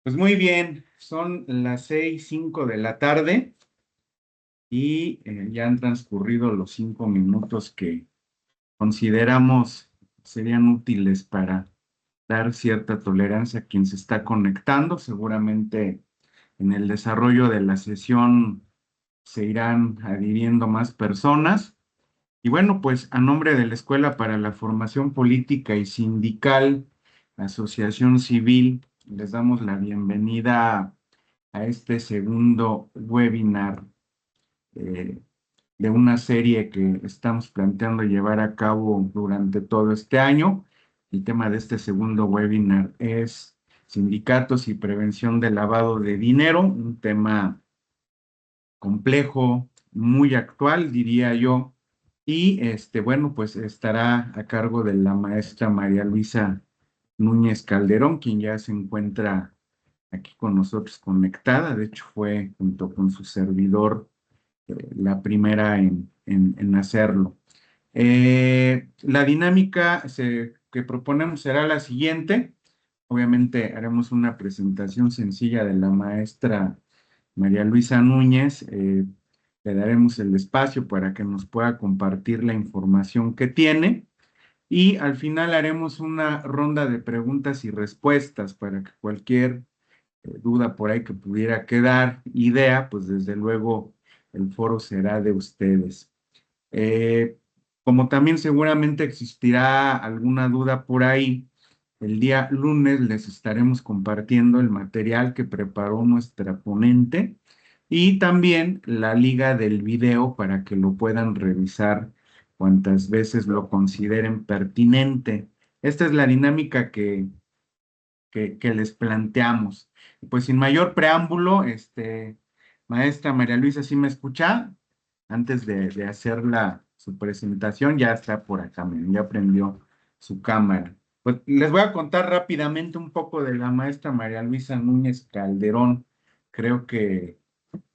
Pues muy bien, son las 6:05 de la tarde y ya han transcurrido los 5 minutos que consideramos serían útiles para dar cierta tolerancia a quien se está conectando. Seguramente en el desarrollo de la sesión se irán adhiriendo más personas. Y bueno, pues a nombre de la Escuela para la Formación Política y Sindical, Asociación Civil, les damos la bienvenida a este segundo webinar eh, de una serie que estamos planteando llevar a cabo durante todo este año. El tema de este segundo webinar es sindicatos y prevención del lavado de dinero, un tema complejo, muy actual, diría yo. Y bueno, pues estará a cargo de la maestra María Luisa Núñez Calderón, quien ya se encuentra aquí con nosotros conectada. De hecho, fue junto con su servidor la primera en hacerlo. La dinámica que proponemos será la siguiente. Obviamente haremos una presentación sencilla de la maestra María Luisa Núñez. Le daremos el espacio para que nos pueda compartir la información que tiene. Y al final haremos una ronda de preguntas y respuestas para que cualquier duda por ahí que pudiera quedar, idea, pues desde luego el foro será de ustedes. Eh, Como también seguramente existirá alguna duda por ahí, el día lunes les estaremos compartiendo el material que preparó nuestra ponente y también la liga del video para que lo puedan revisar cuantas veces lo consideren pertinente. Esta es la dinámica que les planteamos. Pues sin mayor preámbulo, maestra María Luisa, ¿sí me escucha? Antes de hacer su presentación, ya está por acá, miren, ya prendió su cámara. Pues les voy a contar rápidamente un poco de la maestra María Luisa Núñez Calderón. Creo que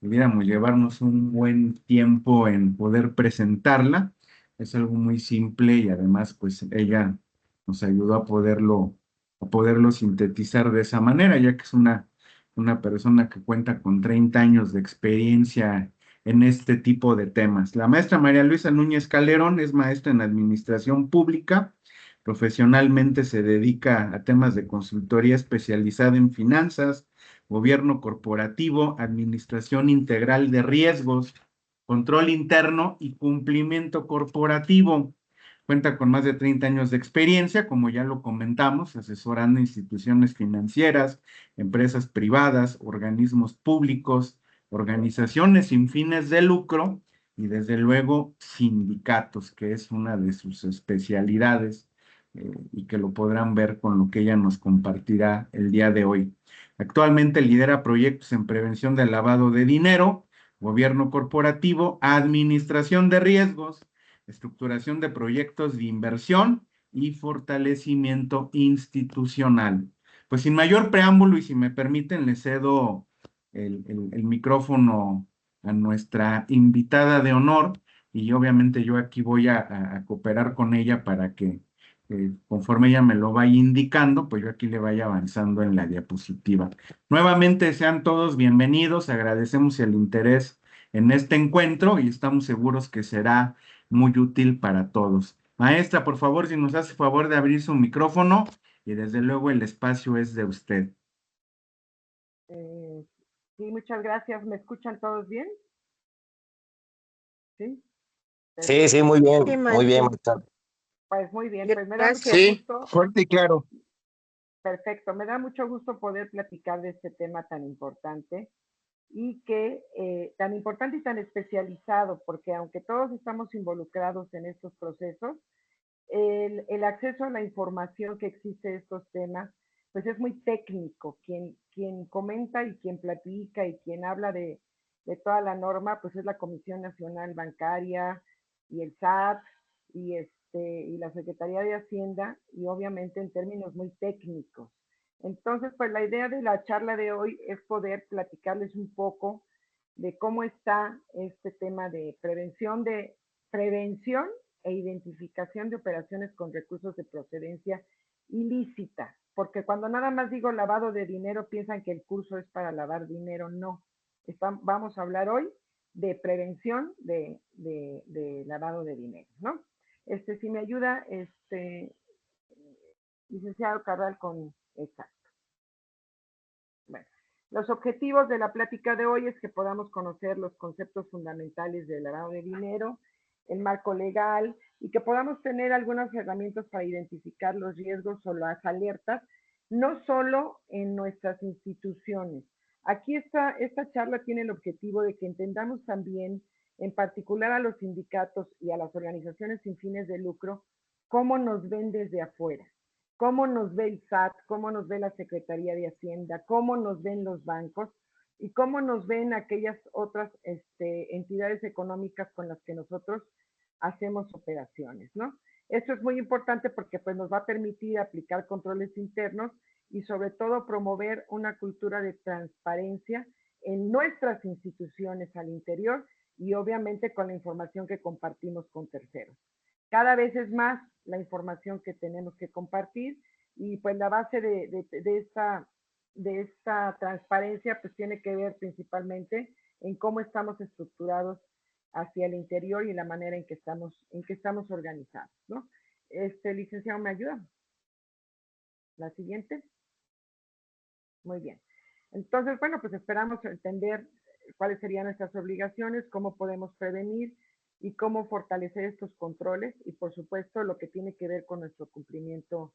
pudiéramos llevarnos un buen tiempo en poder presentarla. Es algo muy simple y además, pues ella nos ayudó a poderlo sintetizar de esa manera, ya que es una persona que cuenta con 30 años de experiencia en este tipo de temas. La maestra María Luisa Núñez Calderón es maestra en Administración Pública. Profesionalmente se dedica a temas de consultoría especializada en finanzas, gobierno corporativo, administración integral de riesgos, control interno y cumplimiento corporativo. Cuenta con más de 30 años de experiencia, como ya lo comentamos, asesorando instituciones financieras, empresas privadas, organismos públicos, organizaciones sin fines de lucro y desde luego sindicatos, que es una de sus especialidades y que lo podrán ver con lo que ella nos compartirá el día de hoy. Actualmente lidera proyectos en prevención del lavado de dinero, gobierno corporativo, administración de riesgos, estructuración de proyectos de inversión y fortalecimiento institucional. Pues sin mayor preámbulo y si me permiten, le cedo el micrófono a nuestra invitada de honor y obviamente yo aquí voy a cooperar con ella para que conforme ella me lo vaya indicando, pues yo aquí le vaya avanzando en la diapositiva. Nuevamente sean todos bienvenidos, agradecemos el interés en este encuentro y estamos seguros que será muy útil para todos. Maestra, por favor, si nos hace favor de abrir su micrófono y desde luego el espacio es de usted. Eh, sí, muchas gracias. ¿Me escuchan todos bien? Sí. Sí, sí, Perfecto. muy bien, maestra. Pues muy bien, pues me da mucho Sí, gusto. fuerte y claro. Perfecto, me da mucho gusto poder platicar de este tema tan importante y que tan importante y tan especializado, porque aunque todos estamos involucrados en estos procesos, el acceso a la información que existe de estos temas, pues es muy técnico. Quien comenta y quien platica y quien habla de toda la norma, pues es la Comisión Nacional Bancaria y el SAT y la Secretaría de Hacienda, y obviamente en términos muy técnicos. Entonces, pues la idea de la charla de hoy es poder platicarles un poco de cómo está este tema de prevención e identificación de operaciones con recursos de procedencia ilícita. porque cuando nada más digo lavado de dinero piensan que el curso es para lavar dinero, no. Vamos a hablar hoy de prevención de lavado de dinero, ¿no? Si me ayuda, licenciado Carral, con esta. Bueno, los objetivos de la plática de hoy es que podamos conocer los conceptos fundamentales del lavado de dinero, el marco legal y que podamos tener algunas herramientas para identificar los riesgos o las alertas, no solo en nuestras instituciones. Aquí esta charla tiene el objetivo de que entendamos también, en particular a los sindicatos y a las organizaciones sin fines de lucro, cómo nos ven desde afuera, cómo nos ve el SAT, cómo nos ve la Secretaría de Hacienda, cómo nos ven los bancos y cómo nos ven aquellas otras entidades económicas con las que nosotros hacemos operaciones, ¿no? Esto es muy importante porque pues, nos va a permitir aplicar controles internos y sobre todo promover una cultura de transparencia en nuestras instituciones al interior y obviamente con la información que compartimos con terceros. Cada vez es más la información que tenemos que compartir y pues la base de esta transparencia pues tiene que ver principalmente en cómo estamos estructurados hacia el interior y la manera en que estamos organizados, ¿no? Licenciado, ¿me ayuda? La siguiente. Muy bien. Entonces, bueno, pues esperamos entender cuáles serían nuestras obligaciones, cómo podemos prevenir y cómo fortalecer estos controles y, por supuesto, lo que tiene que ver con nuestro cumplimiento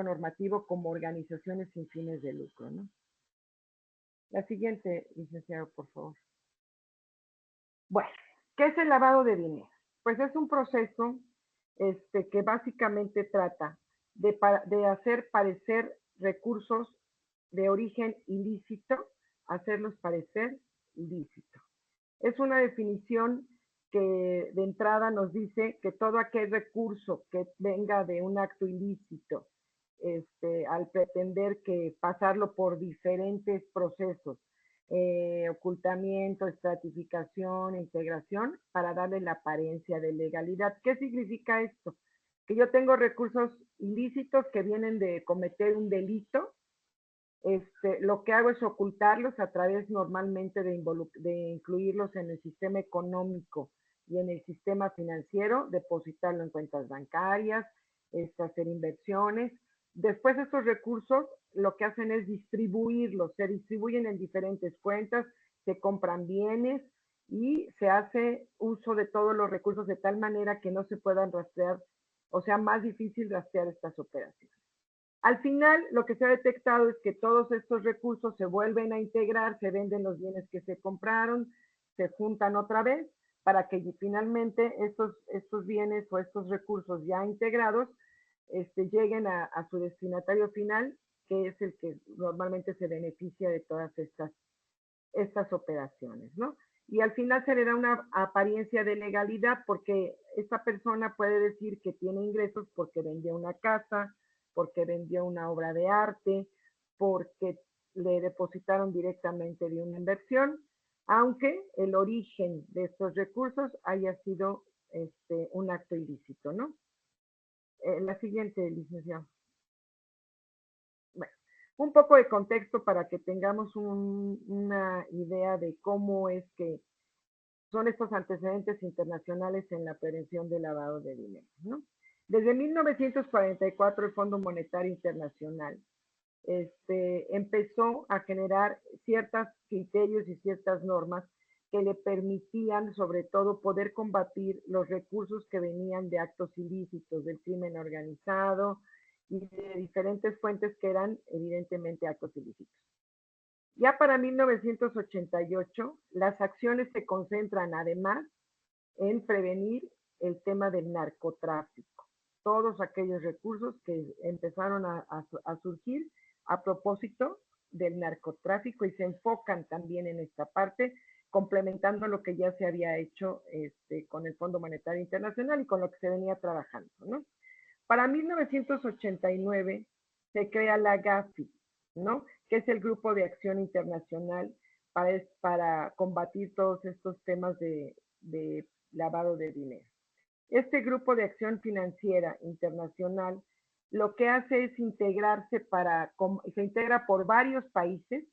normativo como organizaciones sin fines de lucro, ¿no? La siguiente, licenciado, por favor. Bueno, ¿qué es el lavado de dinero? Pues es un proceso que básicamente trata de hacer parecer recursos de origen ilícito, hacerlos parecer lícito. Es una definición que de entrada nos dice que todo aquel recurso que venga de un acto ilícito, al pretender que pasarlo por diferentes procesos, ocultamiento, estratificación, integración, para darle la apariencia de legalidad. ¿Qué significa esto? Que yo tengo recursos ilícitos que vienen de cometer un delito. Lo que hago es ocultarlos a través normalmente de incluirlos en el sistema económico y en el sistema financiero, depositarlo en cuentas bancarias, hacer inversiones. Después estos recursos lo que hacen es distribuirlos, se distribuyen en diferentes cuentas, se compran bienes y se hace uso de todos los recursos de tal manera que no se puedan rastrear, o sea, más difícil rastrear estas operaciones. Al final, lo que se ha detectado es que todos estos recursos se vuelven a integrar, se venden los bienes que se compraron, se juntan otra vez para que finalmente estos bienes o estos recursos ya integrados lleguen a su destinatario final, que es el que normalmente se beneficia de todas estas operaciones, ¿no? Y al final se le da una apariencia de legalidad porque esta persona puede decir que tiene ingresos porque vendió una casa, porque vendió una obra de arte, porque le depositaron directamente de una inversión, aunque el origen de estos recursos haya sido un acto ilícito, ¿no? La siguiente, licenciado. Bueno, un poco de contexto para que tengamos una idea de cómo es que son estos antecedentes internacionales en la prevención del lavado de dinero, ¿no? Desde 1944 el Fondo Monetario Internacional empezó a generar ciertos criterios y ciertas normas que le permitían sobre todo poder combatir los recursos que venían de actos ilícitos, del crimen organizado y de diferentes fuentes que eran evidentemente actos ilícitos. Ya para 1988, las acciones se concentran además en prevenir el tema del narcotráfico. Todos aquellos recursos que empezaron a surgir a propósito del narcotráfico y se enfocan también en esta parte, complementando lo que ya se había hecho con el Fondo Monetario Internacional y con lo que se venía trabajando, ¿no? Para 1989 se crea la GAFI, ¿no? Que es el Grupo de Acción Internacional para combatir todos estos temas de lavado de dinero. Este Grupo de Acción Financiera Internacional lo que hace es integrarse se integra por varios países,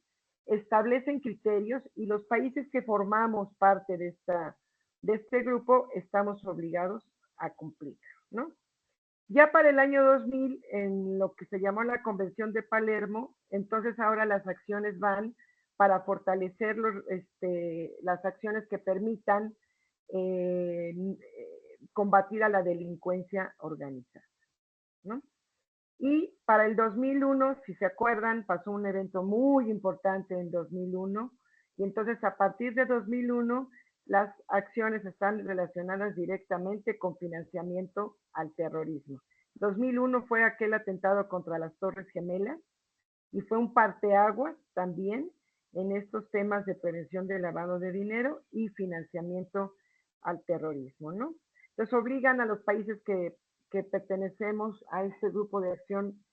establecen criterios y los países que formamos parte de este grupo estamos obligados a cumplir, ¿no? Ya para el año 2000, en lo que se llamó la Convención de Palermo, entonces ahora las acciones van para fortalecer las acciones que permitan combatir a la delincuencia organizada, ¿no? Y para el 2001, si se acuerdan, pasó un evento muy importante en 2001, y entonces a partir de 2001 las acciones están relacionadas directamente con financiamiento al terrorismo. 2001 fue aquel atentado contra las Torres Gemelas y fue un parteaguas también en estos temas de prevención de lavado de dinero y financiamiento al terrorismo, ¿no? Entonces obligan a los países que pertenecemos a este grupo de acción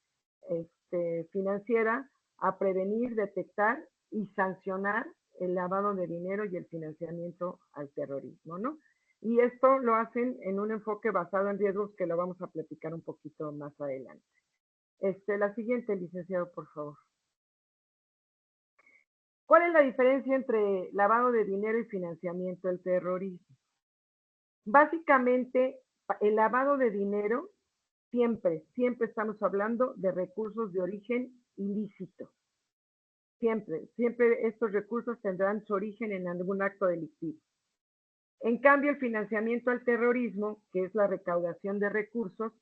financiera a prevenir, detectar y sancionar el lavado de dinero y el financiamiento al terrorismo, ¿no? Y esto lo hacen en un enfoque basado en riesgos que lo vamos a platicar un poquito más adelante. La siguiente, licenciado, por favor. ¿Cuál es la diferencia entre lavado de dinero y financiamiento del terrorismo? Básicamente, el lavado de dinero siempre estamos hablando de recursos de origen ilícito. Siempre estos recursos tendrán su origen en algún acto delictivo. En cambio, el financiamiento al terrorismo, que es la recaudación de recursos,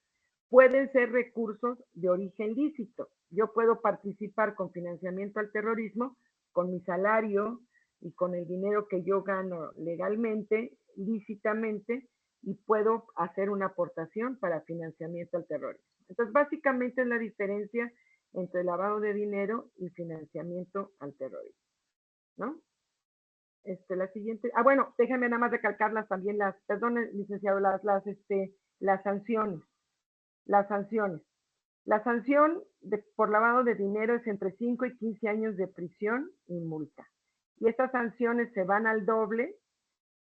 pueden ser recursos de origen lícito. Yo puedo participar con financiamiento al terrorismo, con mi salario y con el dinero que yo gano legalmente, lícitamente, y puedo hacer una aportación para financiamiento al terrorismo. Entonces, básicamente es la diferencia entre lavado de dinero y financiamiento al terrorismo, ¿no? La siguiente, bueno, déjenme nada más recalcarlas también perdón, licenciado, las sanciones. Las sanciones. La sanción por lavado de dinero es entre 5 y 15 años de prisión y multa. Y estas sanciones se van al doble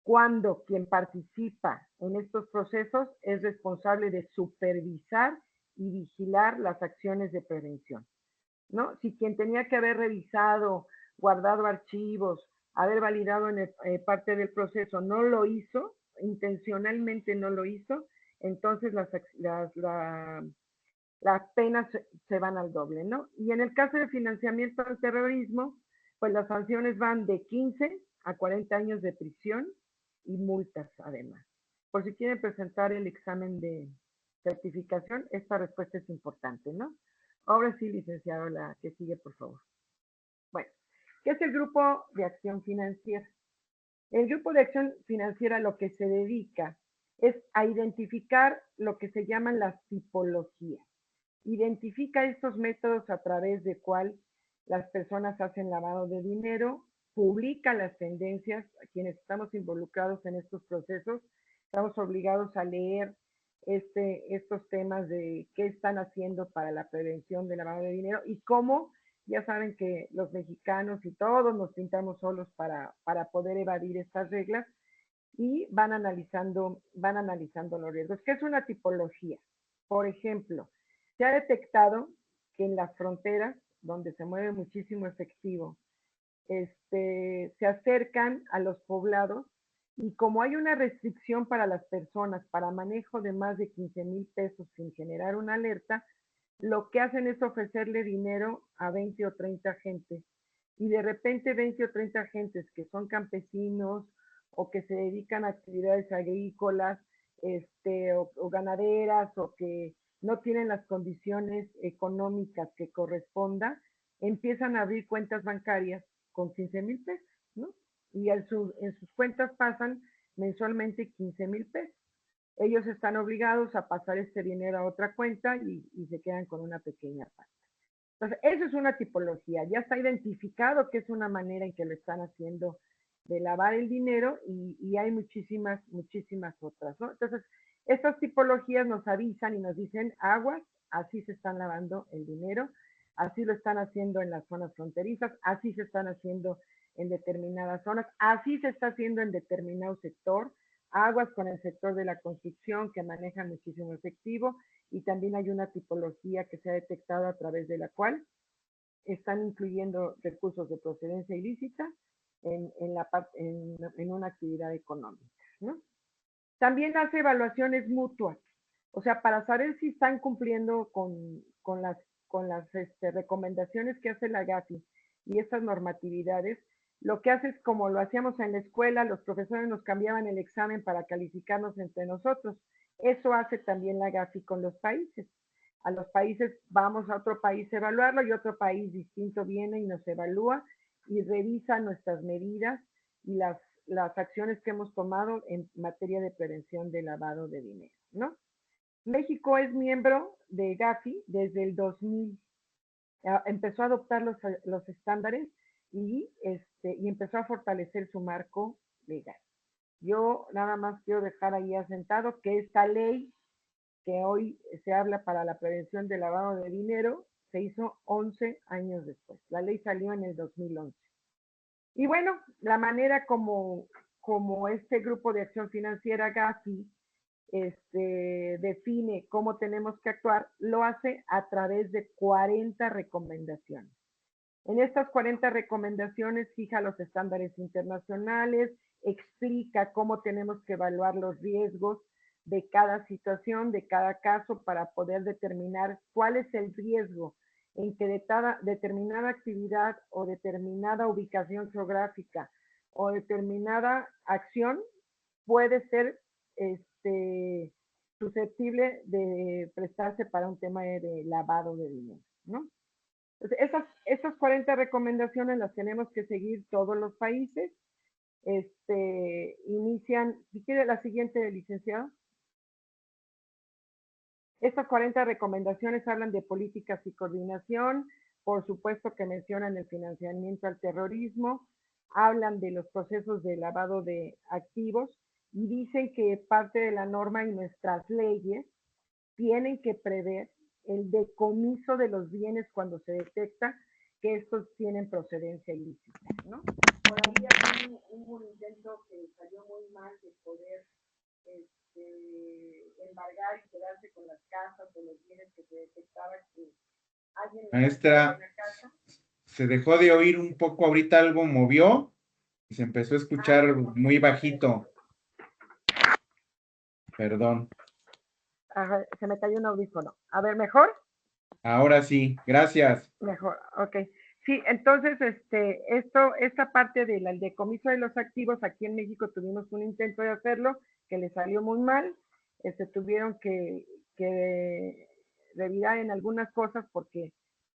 cuando quien participa en estos procesos es responsable de supervisar y vigilar las acciones de prevención, ¿no? Si quien tenía que haber revisado, guardado archivos, haber validado en parte del proceso no lo hizo, intencionalmente no lo hizo, entonces las penas se van al doble, ¿no? Y en el caso de financiamiento al terrorismo, pues las sanciones van de 15 a 40 años de prisión y multas además. Por si quieren presentar el examen de certificación, esta respuesta es importante, ¿no? Ahora sí, licenciado, la que sigue, por favor. Bueno, ¿qué es el Grupo de Acción Financiera? El Grupo de Acción Financiera lo que se dedica es a identificar lo que se llaman las tipologías. Identifica estos métodos a través de cual las personas hacen lavado de dinero, publica las tendencias, a quienes estamos involucrados en estos procesos, estamos obligados a leer estos temas de qué están haciendo para la prevención del lavado de dinero y cómo, ya saben que los mexicanos y todos nos pintamos solos para poder evadir estas reglas y van analizando los riesgos. ¿Qué es una tipología? Por ejemplo, se ha detectado que en las fronteras, donde se mueve muchísimo efectivo, se acercan a los poblados y como hay una restricción para las personas para manejo de más de 15,000 pesos sin generar una alerta, lo que hacen es ofrecerle dinero a 20 o 30 gentes y de repente 20 o 30 gentes que son campesinos o que se dedican a actividades agrícolas o ganaderas o que no tienen las condiciones económicas que corresponda, empiezan a abrir cuentas bancarias con 15,000 pesos, ¿no? Y en sus cuentas pasan mensualmente 15,000 pesos. Ellos están obligados a pasar este dinero a otra cuenta y se quedan con una pequeña parte. Entonces, eso es una tipología. Ya está identificado que es una manera en que lo están haciendo de lavar el dinero y hay muchísimas otras, ¿no? Entonces, estas tipologías nos avisan y nos dicen, aguas, así se están lavando el dinero, así lo están haciendo en las zonas fronterizas, así se están haciendo en determinadas zonas, así se está haciendo en determinado sector, aguas con el sector de la construcción que maneja muchísimo efectivo, y también hay una tipología que se ha detectado a través de la cual están incluyendo recursos de procedencia ilícita en una actividad económica, ¿no? También hace evaluaciones mutuas, o sea, para saber si están cumpliendo con las recomendaciones que hace la GAFI y estas normatividades. Lo que hace es como lo hacíamos en la escuela, los profesores nos cambiaban el examen para calificarnos entre nosotros. Eso hace también la GAFI con los países. A los países vamos a otro país a evaluarlo y otro país distinto viene y nos evalúa y revisa nuestras medidas y las acciones que hemos tomado en materia de prevención de lavado de dinero, ¿no? México es miembro de GAFI desde el 2000. Empezó a adoptar los estándares y empezó a fortalecer su marco legal. Yo nada más quiero dejar ahí asentado que esta ley que hoy se habla para la prevención del lavado de dinero se hizo 11 años después. La ley salió en el 2011. Y bueno, la manera como este grupo de acción financiera GAFI define cómo tenemos que actuar, lo hace a través de 40 recomendaciones. En estas 40 recomendaciones fija los estándares internacionales, explica cómo tenemos que evaluar los riesgos de cada situación, de cada caso, para poder determinar cuál es el riesgo en que determinada actividad o determinada ubicación geográfica o determinada acción puede ser susceptible de prestarse para un tema de lavado de dinero, ¿no? Entonces, esas 40 recomendaciones las tenemos que seguir todos los países. Inician, si quiere la siguiente, licenciado. Estas 40 recomendaciones hablan de políticas y coordinación, por supuesto que mencionan el financiamiento al terrorismo, hablan de los procesos de lavado de activos y dicen que parte de la norma y nuestras leyes tienen que prever el decomiso de los bienes cuando se detecta que estos tienen procedencia ilícita, ¿no? Por ahí hubo un intento que salió muy mal de poder embargar y quedarse con las casas o los bienes que se detectaba que alguien Maestra, la casa. se dejó de oír un poco, ahorita algo movió y se empezó a escuchar muy bajito. Perdón. Ajá, se me cayó un audífono. A ver, ¿mejor? Ahora sí, gracias. Mejor, ok. Sí, entonces, esta parte del decomiso de los activos, aquí en México tuvimos un intento de hacerlo, que le salió muy mal, tuvieron que revirar en algunas cosas porque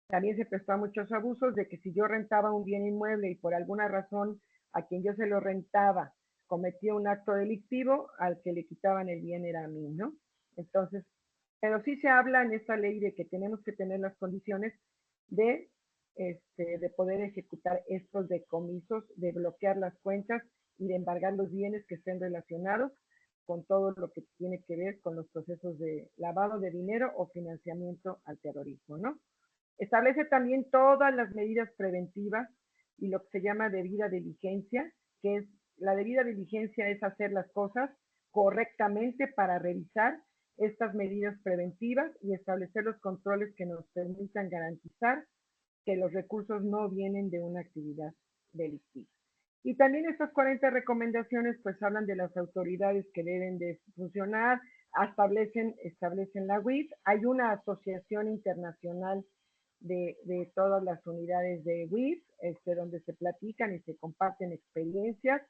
también se prestó a muchos abusos de que si yo rentaba un bien inmueble y por alguna razón a quien yo se lo rentaba cometía un acto delictivo, al que le quitaban el bien era a mí, ¿no? Entonces, pero sí se habla en esta ley de que tenemos que tener las condiciones de, de poder ejecutar estos decomisos, de bloquear las cuentas y de embargar los bienes que estén relacionados con todo lo que tiene que ver con los procesos de lavado de dinero o financiamiento al terrorismo, ¿no? Establece también todas las medidas preventivas y lo que se llama debida diligencia, que es la debida diligencia es hacer las cosas correctamente para revisar estas medidas preventivas y establecer los controles que nos permitan garantizar que los recursos no vienen de una actividad delictiva. Y también estas 40 recomendaciones pues hablan de las autoridades que deben de funcionar, establecen la WIF. Hay una asociación internacional de todas las unidades de WIF, donde se platican y se comparten experiencias,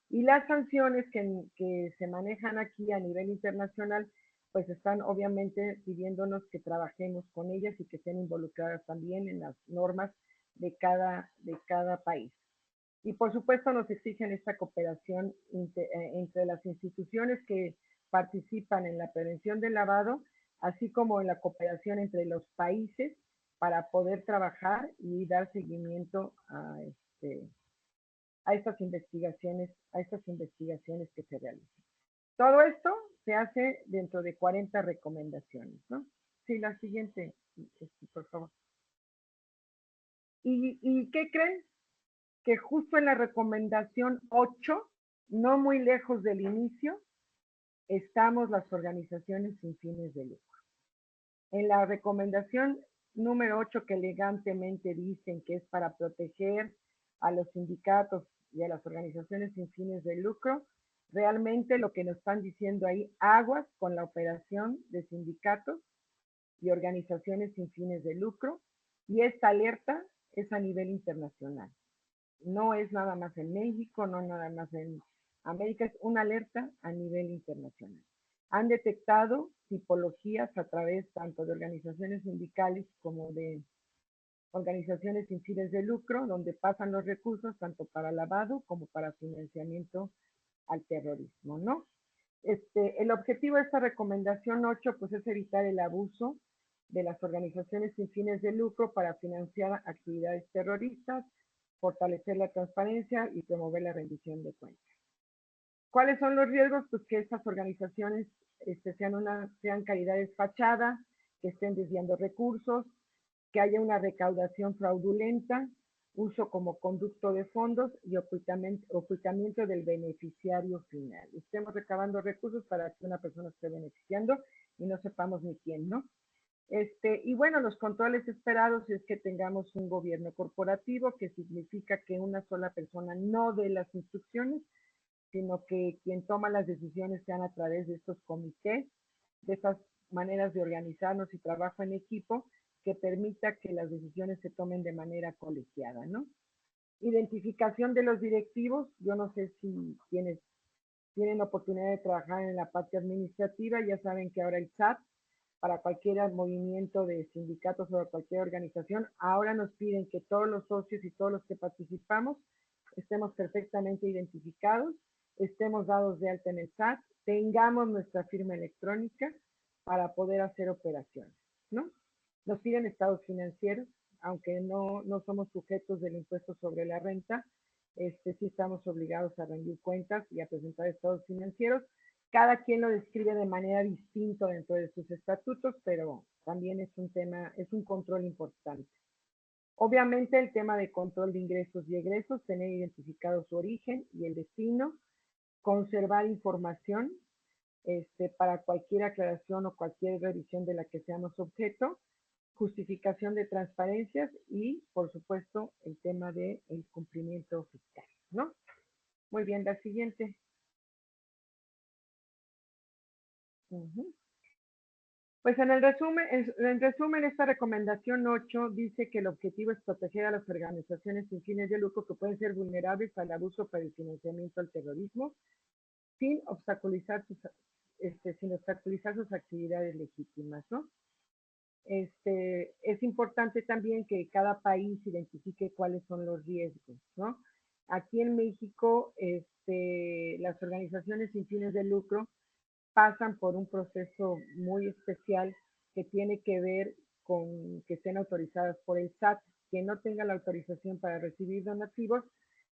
y las sanciones que se manejan aquí a nivel internacional pues están obviamente pidiéndonos que trabajemos con ellas y que estén involucradas también en las normas de cada país. Y por supuesto nos exigen esta cooperación entre las instituciones que participan en la prevención del lavado, así como en la cooperación entre los países para poder trabajar y dar seguimiento a estas investigaciones que se realizan. Todo esto se hace dentro de 40 recomendaciones, ¿no? Sí, la siguiente, por favor. ¿Y qué creen? Que justo en la recomendación 8, no muy lejos del inicio, estamos las organizaciones sin fines de lucro. En la recomendación número 8, que elegantemente dicen que es para proteger a los sindicatos y a las organizaciones sin fines de lucro, realmente lo que nos están diciendo ahí, aguas con la operación de sindicatos y organizaciones sin fines de lucro, y esta alerta es a nivel internacional. No es nada más en México, no nada más en América, es una alerta a nivel internacional. Han detectado tipologías a través tanto de organizaciones sindicales como de organizaciones sin fines de lucro, donde pasan los recursos tanto para lavado como para financiamiento al terrorismo, ¿no? El objetivo de esta recomendación 8 pues es evitar el abuso de las organizaciones sin fines de lucro para financiar actividades terroristas, fortalecer la transparencia y promover la rendición de cuentas. ¿Cuáles son los riesgos? Pues que estas organizaciones sean calidad de fachada, que estén desviando recursos, que haya una recaudación fraudulenta, uso como conducto de fondos y ocultamiento del beneficiario final. Estemos recabando recursos para que una persona esté beneficiando y no sepamos ni quién, ¿no? Y bueno, los controles esperados es que tengamos un gobierno corporativo, que significa que una sola persona no dé las instrucciones, sino que quien toma las decisiones sean a través de estos comités, de estas maneras de organizarnos y trabajo en equipo, que permita que las decisiones se tomen de manera colegiada, ¿no? Identificación de los directivos. Yo no sé si quienes tienen oportunidad de trabajar en la parte administrativa ya saben que ahora el SAT, para cualquier movimiento de sindicatos o de cualquier organización, ahora nos piden que todos los socios y todos los que participamos estemos perfectamente identificados, estemos dados de alta en el SAT, tengamos nuestra firma electrónica para poder hacer operaciones, ¿no? Nos piden estados financieros, aunque no somos sujetos del impuesto sobre la renta, sí estamos obligados a rendir cuentas y a presentar estados financieros. Cada quien lo describe de manera distinta dentro de sus estatutos, pero también es un tema, es un control importante. Obviamente el tema de control de ingresos y egresos, tener identificado su origen y el destino, conservar información para cualquier aclaración o cualquier revisión de la que seamos objeto, justificación de transparencias y, por supuesto, el tema del cumplimiento fiscal, ¿no? Muy bien, la siguiente. Pues en resumen, esta recomendación 8 dice que el objetivo es proteger a las organizaciones sin fines de lucro que pueden ser vulnerables al abuso para el financiamiento al terrorismo sin obstaculizar sus actividades legítimas, ¿no? Es importante también que cada país identifique cuáles son los riesgos, ¿no? Aquí en México, las organizaciones sin fines de lucro pasan por un proceso muy especial que tiene que ver con que estén autorizadas por el SAT. Quien no tenga la autorización para recibir donativos,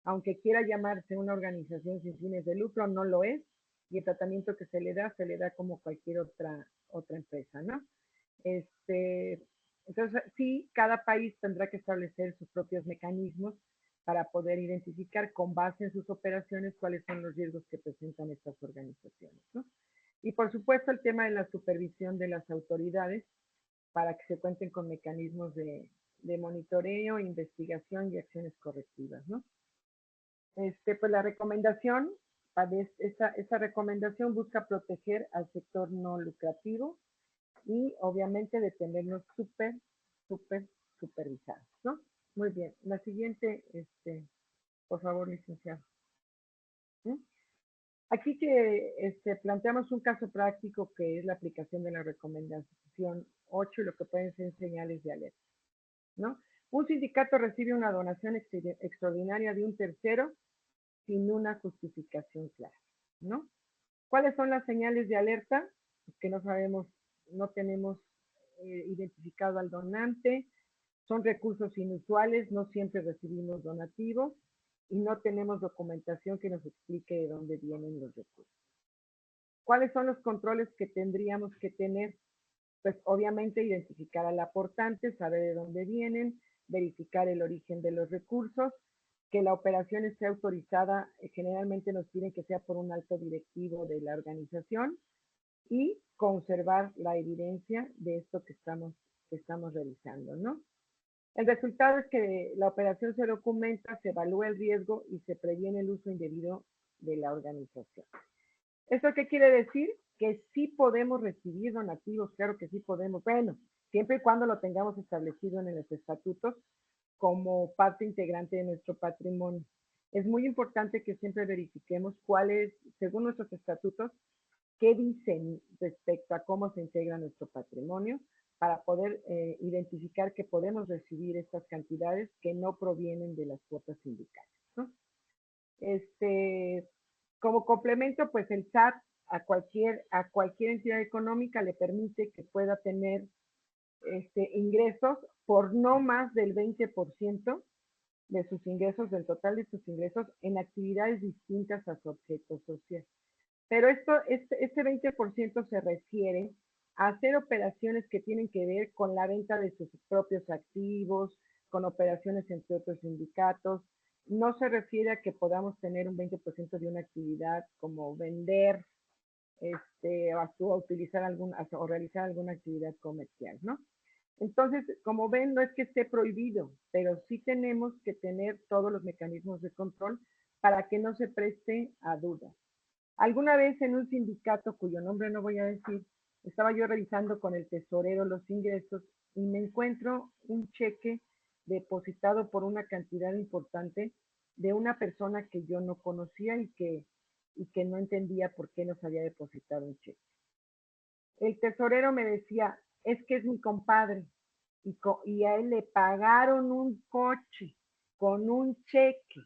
aunque quiera llamarse una organización sin fines de lucro, no lo es, y el tratamiento que se le da como cualquier otra empresa, ¿no? Entonces, sí, cada país tendrá que establecer sus propios mecanismos para poder identificar con base en sus operaciones cuáles son los riesgos que presentan estas organizaciones, ¿no? Y por supuesto el tema de la supervisión de las autoridades para que se cuenten con mecanismos de monitoreo, investigación y acciones correctivas, ¿no? Pues la recomendación, esta recomendación busca proteger al sector no lucrativo y obviamente de tenernos súper supervisados, ¿no? Muy bien. La siguiente, por favor, licenciado. ¿Sí? Aquí que planteamos un caso práctico que es la aplicación de la recomendación 8 y lo que pueden ser señales de alerta, ¿no? Un sindicato recibe una donación extraordinaria de un tercero sin una justificación clara, ¿no? ¿Cuáles son las señales de alerta? Pues que no sabemos, no tenemos identificado al donante, son recursos inusuales, no siempre recibimos donativos y no tenemos documentación que nos explique de dónde vienen los recursos. ¿Cuáles son los controles que tendríamos que tener? Pues obviamente identificar al aportante, saber de dónde vienen, verificar el origen de los recursos, que la operación esté autorizada, generalmente nos piden que sea por un alto directivo de la organización y conservar la evidencia de esto que estamos realizando, ¿no? El resultado es que la operación se documenta, se evalúa el riesgo y se previene el uso indebido de la organización. ¿Esto qué quiere decir? Que sí podemos recibir donativos, claro que sí podemos, bueno, siempre y cuando lo tengamos establecido en los estatutos como parte integrante de nuestro patrimonio. Es muy importante que siempre verifiquemos cuáles, según nuestros estatutos, qué dicen respecto a cómo se integra nuestro patrimonio para poder identificar que podemos recibir estas cantidades que no provienen de las cuotas sindicales, ¿no? Como complemento, pues el SAT a cualquier entidad económica le permite que pueda tener ingresos por no más del 20% de sus ingresos, del total de sus ingresos, en actividades distintas a su objeto social. Pero este 20% se refiere a hacer operaciones que tienen que ver con la venta de sus propios activos, con operaciones entre otros sindicatos. No se refiere a que podamos tener un 20% de una actividad como vender o utilizar o realizar alguna actividad comercial, ¿no? Entonces, como ven, no es que esté prohibido, pero sí tenemos que tener todos los mecanismos de control para que no se preste a dudas. Alguna vez en un sindicato, cuyo nombre no voy a decir, estaba yo revisando con el tesorero los ingresos y me encuentro un cheque depositado por una cantidad importante de una persona que yo no conocía y que no entendía por qué nos había depositado un cheque. El tesorero me decía, es que es mi compadre y a él le pagaron un coche con un cheque.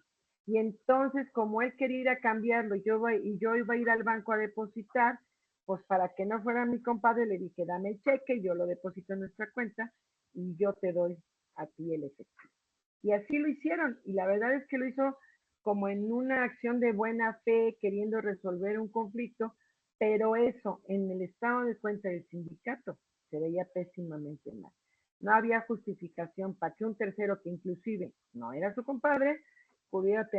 Y entonces, como él quería ir a cambiarlo y yo iba a ir al banco a depositar, pues para que no fuera mi compadre, le dije, dame el cheque, yo lo deposito en nuestra cuenta y yo te doy a ti el efectivo. Y así lo hicieron. Y la verdad es que lo hizo como en una acción de buena fe, queriendo resolver un conflicto, pero eso en el estado de cuenta del sindicato se veía pésimamente mal. No había justificación para que un tercero que inclusive no era su compadre pudiera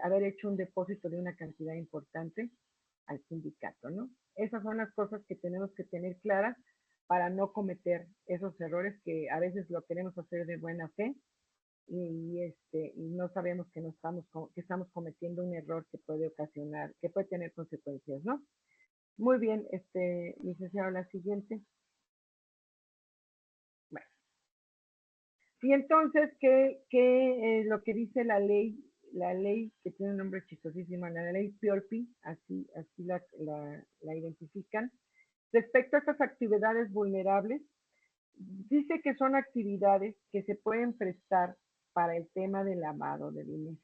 haber hecho un depósito de una cantidad importante al sindicato, ¿no? Esas son las cosas que tenemos que tener claras para no cometer esos errores que a veces lo queremos hacer de buena fe y no sabemos que estamos cometiendo un error que puede ocasionar, que puede tener consecuencias, ¿no? Muy bien, licenciado, la siguiente. Bueno. Y entonces, ¿qué es lo que dice la ley? La ley que tiene un nombre chistosísimo, la ley PIORPI, así la identifican. Respecto a estas actividades vulnerables, dice que son actividades que se pueden prestar para el tema del lavado de dinero.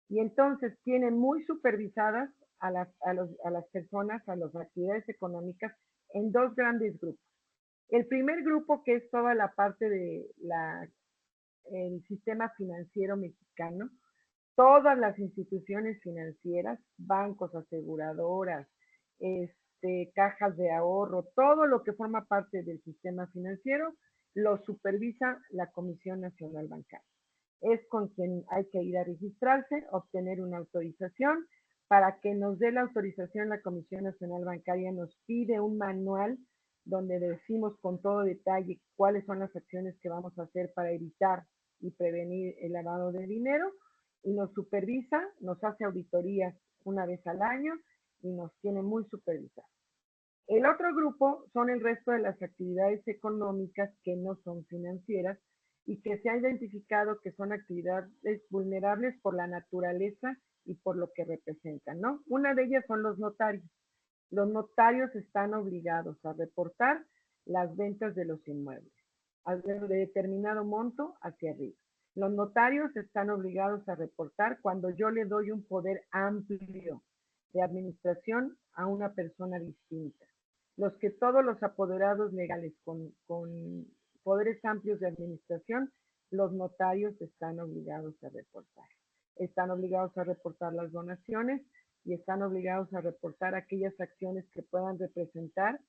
Y entonces tienen muy supervisadas a las personas, a las actividades económicas en dos grandes grupos. El primer grupo, que es toda la parte de el sistema financiero mexicano, todas las instituciones financieras, bancos, aseguradoras, cajas de ahorro, todo lo que forma parte del sistema financiero, lo supervisa la Comisión Nacional Bancaria. Es con quien hay que ir a registrarse, obtener una autorización. Para que nos dé la autorización, la Comisión Nacional Bancaria nos pide un manual donde decimos con todo detalle cuáles son las acciones que vamos a hacer para evitar y prevenir el lavado de dinero, y nos supervisa, nos hace auditorías una vez al año y nos tiene muy supervisados. El otro grupo son el resto de las actividades económicas que no son financieras y que se ha identificado que son actividades vulnerables por la naturaleza y por lo que representan, ¿no? Una de ellas son los notarios. Los notarios están obligados a reportar las ventas de los inmuebles, de determinado monto hacia arriba. Los notarios están obligados a reportar cuando yo le doy un poder amplio de administración a una persona distinta. Todos los apoderados legales con poderes amplios de administración, los notarios están obligados a reportar. Están obligados a reportar las donaciones y están obligados a reportar aquellas acciones que puedan representar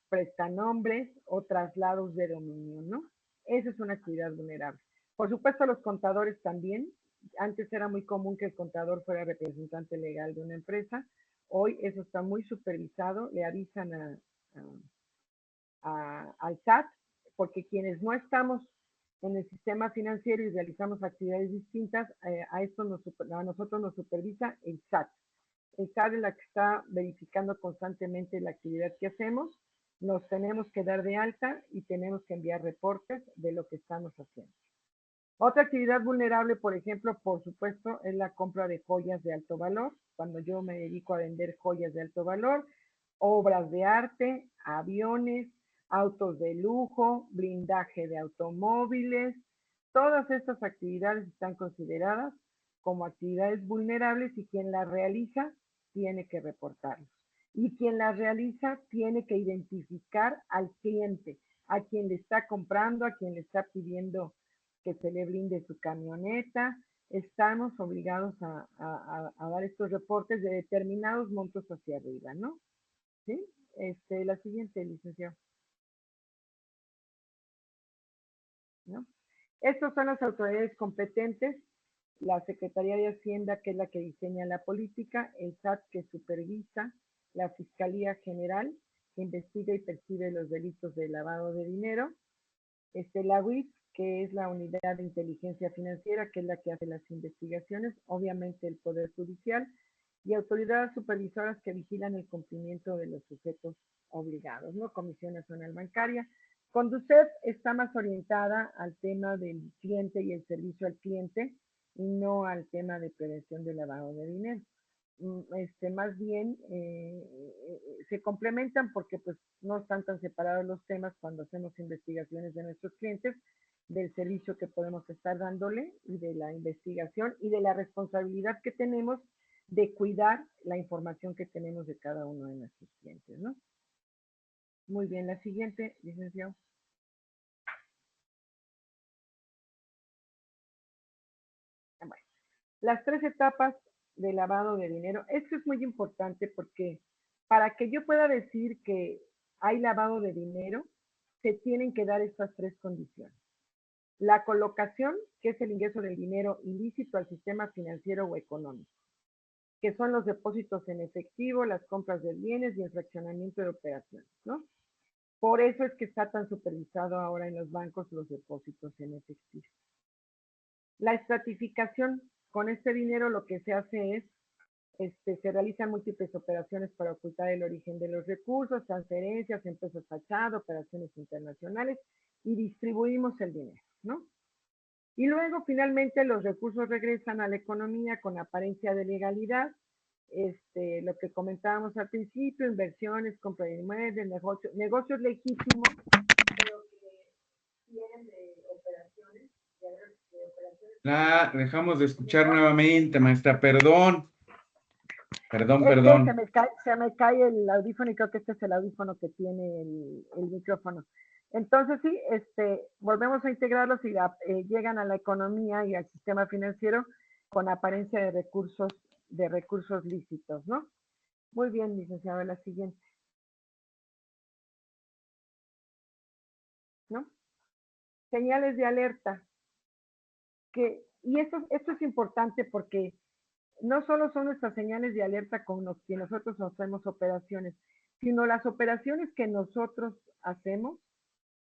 prestanombres o traslados de dominio, ¿no? Esa es una actividad vulnerable. Por supuesto, los contadores también. Antes era muy común que el contador fuera representante legal de una empresa. Hoy eso está muy supervisado. Le avisan al SAT, porque quienes no estamos en el sistema financiero y realizamos actividades distintas, a nosotros nos supervisa el SAT. El SAT es la que está verificando constantemente la actividad que hacemos. Nos tenemos que dar de alta y tenemos que enviar reportes de lo que estamos haciendo. Otra actividad vulnerable, por ejemplo, por supuesto, es la compra de joyas de alto valor. Cuando yo me dedico a vender joyas de alto valor, obras de arte, aviones, autos de lujo, blindaje de automóviles, todas estas actividades están consideradas como actividades vulnerables y quien las realiza tiene que reportarlos. Y quien las realiza tiene que identificar al cliente, a quien le está comprando, a quien le está pidiendo que se le blinde su camioneta. Estamos obligados a dar estos reportes de determinados montos hacia arriba, ¿no? ¿Sí? La siguiente, licenciado. ¿No? Estos son las autoridades competentes, la Secretaría de Hacienda, que es la que diseña la política, el SAT, que supervisa, la Fiscalía General, que investiga y persigue los delitos de lavado de dinero, la UIF, que es la Unidad de Inteligencia Financiera, que es la que hace las investigaciones, obviamente el Poder Judicial, y autoridades supervisoras que vigilan el cumplimiento de los sujetos obligados, ¿no? Comisión Nacional Bancaria. Conducef está más orientada al tema del cliente y el servicio al cliente y no al tema de prevención del lavado de dinero. Más bien se complementan porque pues no están tan separados los temas cuando hacemos investigaciones de nuestros clientes, del servicio que podemos estar dándole y de la investigación y de la responsabilidad que tenemos de cuidar la información que tenemos de cada uno de nuestros clientes, ¿no? Muy bien, la siguiente, licenciado. Bueno, las 3 etapas de lavado de dinero. Esto es muy importante porque para que yo pueda decir que hay lavado de dinero, se tienen que dar estas 3 condiciones. La colocación, que es el ingreso del dinero ilícito al sistema financiero o económico, que son los depósitos en efectivo, las compras de bienes y el fraccionamiento de operaciones, ¿no? Por eso es que está tan supervisado ahora en los bancos los depósitos en efectivo. La estratificación, con este dinero lo que se hace es se realizan múltiples operaciones para ocultar el origen de los recursos, transferencias, empresas fachada, operaciones internacionales y distribuimos el dinero, ¿no? Y luego finalmente los recursos regresan a la economía con apariencia de legalidad, lo que comentábamos al principio, inversiones, compra de inmuebles, negocios legítimos, pero que vienen de operaciones, de operaciones. La dejamos de escuchar nuevamente, maestra, perdón. Perdón, Es que perdón. se me cae el audífono y creo que este es el audífono que tiene el micrófono. Entonces sí, volvemos a integrarlos y llegan a la economía y al sistema financiero con apariencia de recursos lícitos, ¿no? Muy bien, licenciado, la siguiente. ¿No? Señales de alerta. Y esto es importante porque no solo son nuestras señales de alerta con los que nosotros hacemos operaciones, sino las operaciones que nosotros hacemos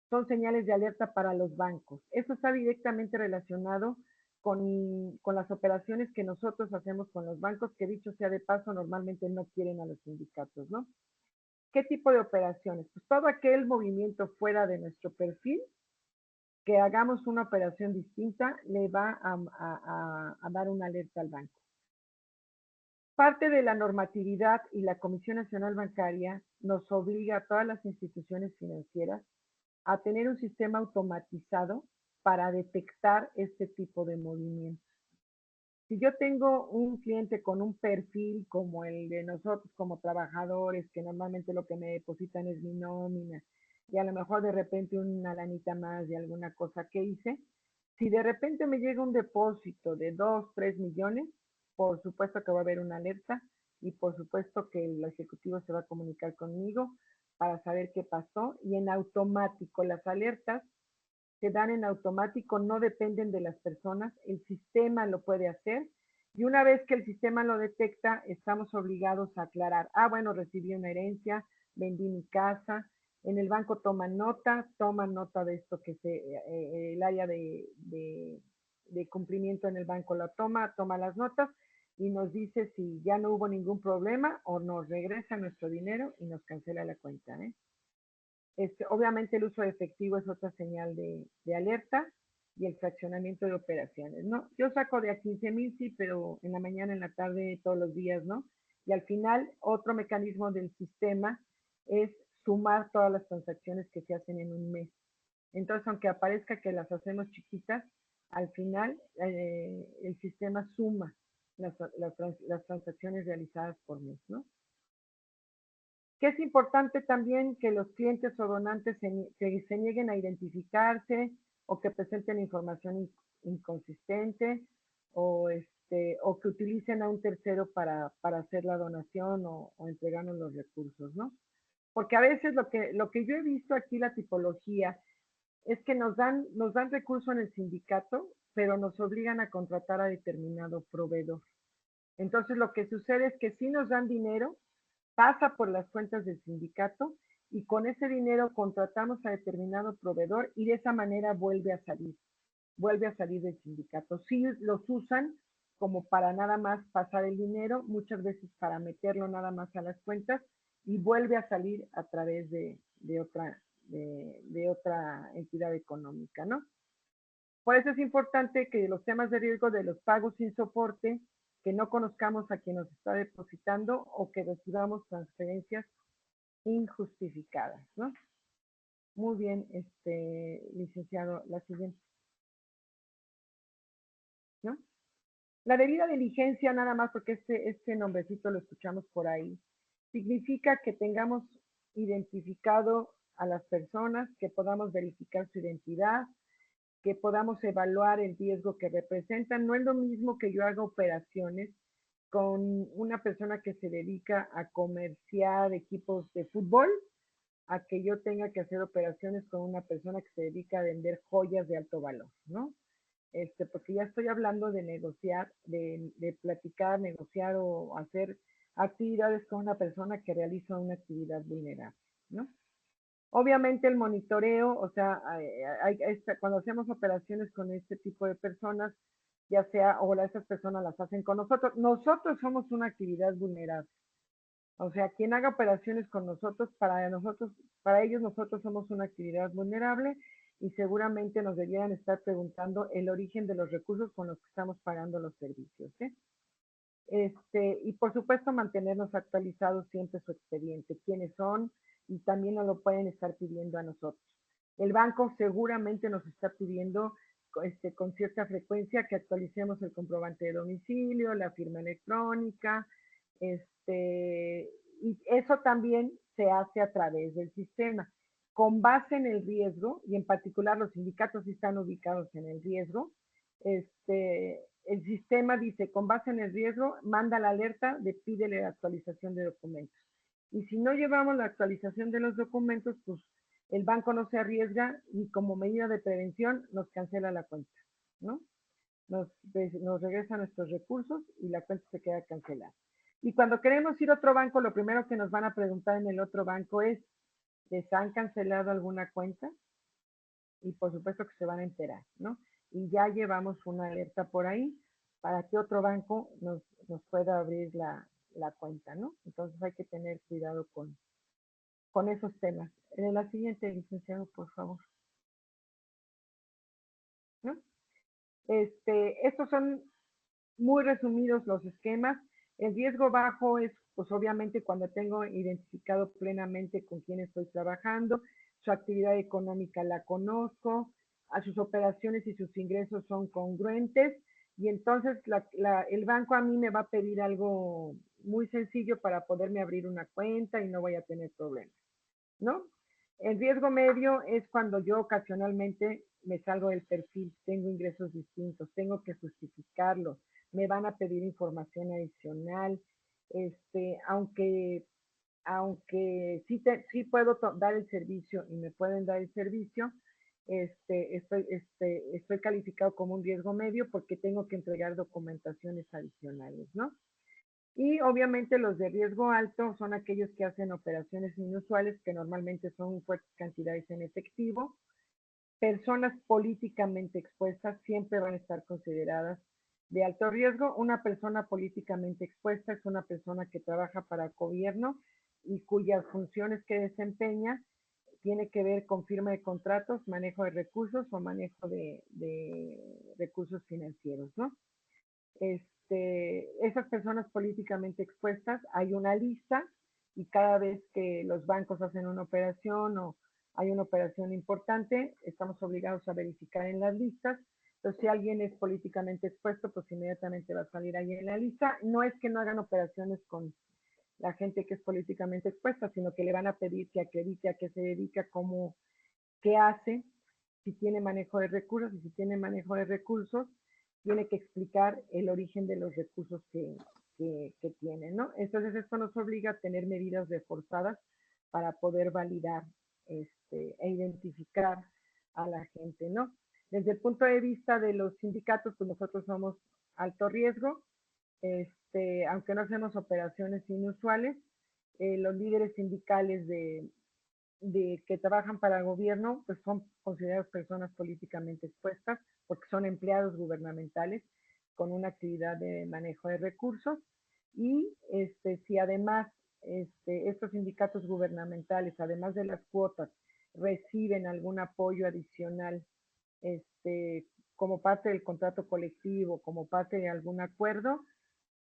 son señales de alerta para los bancos. Eso está directamente relacionado con las operaciones que nosotros hacemos con los bancos, que dicho sea de paso, normalmente no quieren a los sindicatos, ¿no? ¿Qué tipo de operaciones? Pues todo aquel movimiento fuera de nuestro perfil, que hagamos una operación distinta, le va a dar una alerta al banco. Parte de la normatividad y la Comisión Nacional Bancaria nos obliga a todas las instituciones financieras a tener un sistema automatizado para detectar este tipo de movimientos. Si yo tengo un cliente con un perfil como el de nosotros como trabajadores, que normalmente lo que me depositan es mi nómina, y a lo mejor de repente una lanita más de alguna cosa que hice, si de repente me llega un depósito de 2, 3 millones, por supuesto que va a haber una alerta y por supuesto que el ejecutivo se va a comunicar conmigo para saber qué pasó y en automático las alertas se dan en automático, no dependen de las personas, el sistema lo puede hacer y una vez que el sistema lo detecta, estamos obligados a aclarar, bueno, recibí una herencia, vendí mi casa, en el banco toman nota de esto que el área de cumplimiento en el banco la toma las notas y nos dice si ya no hubo ningún problema o nos regresa nuestro dinero y nos cancela la cuenta, ¿eh? Obviamente el uso de efectivo es otra señal de alerta y el fraccionamiento de operaciones, ¿no? Yo saco de a 15,000, sí, pero en la mañana, en la tarde, todos los días, ¿no? Y al final, otro mecanismo del sistema es sumar todas las transacciones que se hacen en un mes. Entonces, aunque aparezca que las hacemos chiquitas, al final el sistema suma las transacciones realizadas por mes, ¿no? Que es importante también que los clientes o donantes se nieguen a identificarse o que presenten información inconsistente o que utilicen a un tercero para hacer la donación o entregarnos los recursos, ¿no? Porque a veces lo que yo he visto aquí, la tipología, es que nos dan recurso en el sindicato, pero nos obligan a contratar a determinado proveedor. Entonces lo que sucede es que sí nos dan dinero, pasa por las cuentas del sindicato y con ese dinero contratamos a determinado proveedor y de esa manera vuelve a salir del sindicato. Sí los usan como para nada más pasar el dinero, muchas veces para meterlo nada más a las cuentas y vuelve a salir a través de otra entidad económica, ¿no? Por eso es importante que los temas de riesgo de los pagos sin soporte, que no conozcamos a quien nos está depositando o que recibamos transferencias injustificadas, ¿no? Muy bien, licenciado, la siguiente, ¿no? La debida diligencia, nada más porque este nombrecito lo escuchamos por ahí, significa que tengamos identificado a las personas, que podamos verificar su identidad, que podamos evaluar el riesgo que representan. No es lo mismo que yo haga operaciones con una persona que se dedica a comerciar equipos de fútbol, a que yo tenga que hacer operaciones con una persona que se dedica a vender joyas de alto valor, ¿no? Porque ya estoy hablando de negociar, de platicar, negociar o hacer actividades con una persona que realiza una actividad vulnerable, ¿no? Obviamente el monitoreo, o sea, cuando hacemos operaciones con este tipo de personas, ya sea, o esas personas las hacen con nosotros, nosotros somos una actividad vulnerable. O sea, quien haga operaciones con nosotros, para ellos nosotros somos una actividad vulnerable y seguramente nos debieran estar preguntando el origen de los recursos con los que estamos pagando los servicios, ¿eh? Y por supuesto mantenernos actualizados siempre su expediente, quiénes son y también nos lo pueden estar pidiendo a nosotros. El banco seguramente nos está pidiendo con cierta frecuencia que actualicemos el comprobante de domicilio, la firma electrónica, y eso también se hace a través del sistema. Con base en el riesgo, y en particular los sindicatos están ubicados en el riesgo, el sistema dice, con base en el riesgo, manda la alerta de pídele la actualización de documentos. Y si no llevamos la actualización de los documentos, pues el banco no se arriesga y como medida de prevención nos cancela la cuenta, ¿no? Nos regresa nuestros recursos y la cuenta se queda cancelada. Y cuando queremos ir a otro banco, lo primero que nos van a preguntar en el otro banco es, ¿les han cancelado alguna cuenta? Y por supuesto que se van a enterar, ¿no? Y ya llevamos una alerta por ahí para que otro banco nos pueda abrir la cuenta, ¿no? Entonces hay que tener cuidado con esos temas. En la siguiente, licenciado, por favor, ¿no? Estos son muy resumidos los esquemas. El riesgo bajo es, pues obviamente, cuando tengo identificado plenamente con quién estoy trabajando, su actividad económica la conozco, a sus operaciones y sus ingresos son congruentes, y entonces el banco a mí me va a pedir algo muy sencillo para poderme abrir una cuenta y no voy a tener problemas, ¿no? El riesgo medio es cuando yo ocasionalmente me salgo del perfil, tengo ingresos distintos, tengo que justificarlo, me van a pedir información adicional, aunque sí puedo dar el servicio y me pueden dar el servicio, estoy calificado como un riesgo medio porque tengo que entregar documentaciones adicionales, ¿no? Y obviamente los de riesgo alto son aquellos que hacen operaciones inusuales que normalmente son fuertes cantidades en efectivo. Personas políticamente expuestas siempre van a estar consideradas de alto riesgo. Una persona políticamente expuesta es una persona que trabaja para el gobierno y cuyas funciones que desempeña tiene que ver con firma de contratos, manejo de recursos o manejo de recursos financieros, ¿no? Esas personas políticamente expuestas, hay una lista y cada vez que los bancos hacen una operación o hay una operación importante, estamos obligados a verificar en las listas. Entonces, si alguien es políticamente expuesto, pues inmediatamente va a salir ahí en la lista. No es que no hagan operaciones con la gente que es políticamente expuesta, sino que le van a pedir que acredite a qué se dedica, cómo, qué hace, si tiene manejo de recursos, y si tiene manejo de recursos, tiene que explicar el origen de los recursos que tiene, ¿no? Entonces esto nos obliga a tener medidas reforzadas para poder validar e identificar a la gente, ¿no? Desde el punto de vista de los sindicatos, pues nosotros somos alto riesgo, aunque no hacemos operaciones inusuales, los líderes sindicales de que trabajan para el gobierno, pues son considerados personas políticamente expuestas porque son empleados gubernamentales con una actividad de manejo de recursos y si además estos sindicatos gubernamentales, además de las cuotas, reciben algún apoyo adicional como parte del contrato colectivo, como parte de algún acuerdo,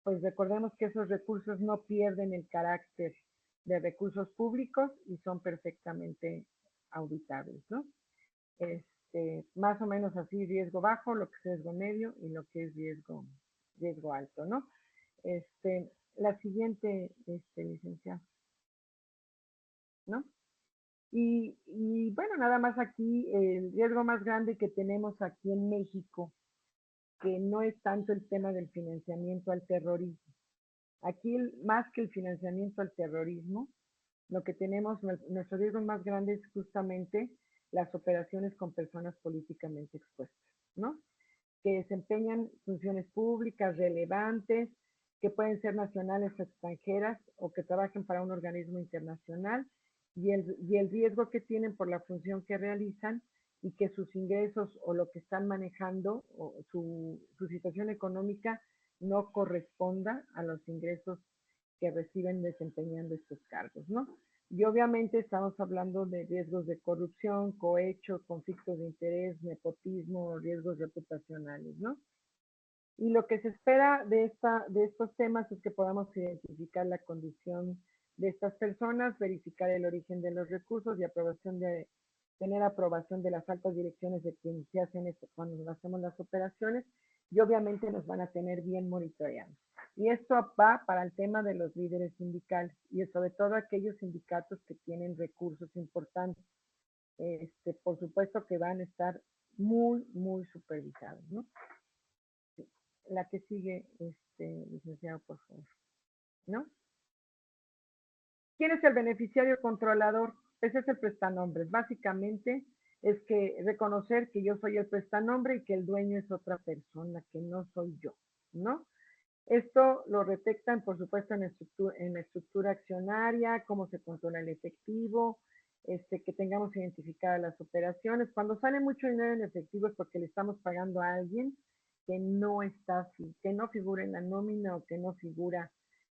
pues recordemos que esos recursos no pierden el carácter de recursos públicos y son perfectamente auditables, ¿no? Más o menos así, riesgo bajo, lo que es riesgo medio y lo que es riesgo alto, ¿no? La siguiente, licenciado, ¿no? Y bueno, nada más aquí, el riesgo más grande que tenemos aquí en México, que no es tanto el tema del financiamiento al terrorismo. Aquí, más que el financiamiento al terrorismo, lo que tenemos, nuestro riesgo más grande es justamente las operaciones con personas políticamente expuestas, ¿no? Que desempeñan funciones públicas relevantes, que pueden ser nacionales o extranjeras, o que trabajen para un organismo internacional, y el riesgo que tienen por la función que realizan y que sus ingresos o lo que están manejando o su situación económica no corresponda a los ingresos que reciben desempeñando estos cargos, ¿no? Y obviamente estamos hablando de riesgos de corrupción, cohecho, conflictos de interés, nepotismo, riesgos reputacionales, ¿no? Y lo que se espera de estos temas es que podamos identificar la condición de estas personas, verificar el origen de los recursos y tener aprobación de las altas direcciones de quienes se hacen esto cuando hacemos las operaciones, y obviamente nos van a tener bien monitoreados. Y esto va para el tema de los líderes sindicales y sobre todo aquellos sindicatos que tienen recursos importantes. Por supuesto que van a estar muy, muy supervisados, ¿no? La que sigue, licenciado, por favor, ¿no? ¿Quién es el beneficiario controlador? Ese es el prestanombre. Básicamente es que reconocer que yo soy el prestanombre y que el dueño es otra persona, que no soy yo, ¿no? Esto lo detectan, por supuesto, en la estructura accionaria, cómo se controla el efectivo, que tengamos identificadas las operaciones. Cuando sale mucho dinero en efectivo es porque le estamos pagando a alguien que que no figura en la nómina o que no figura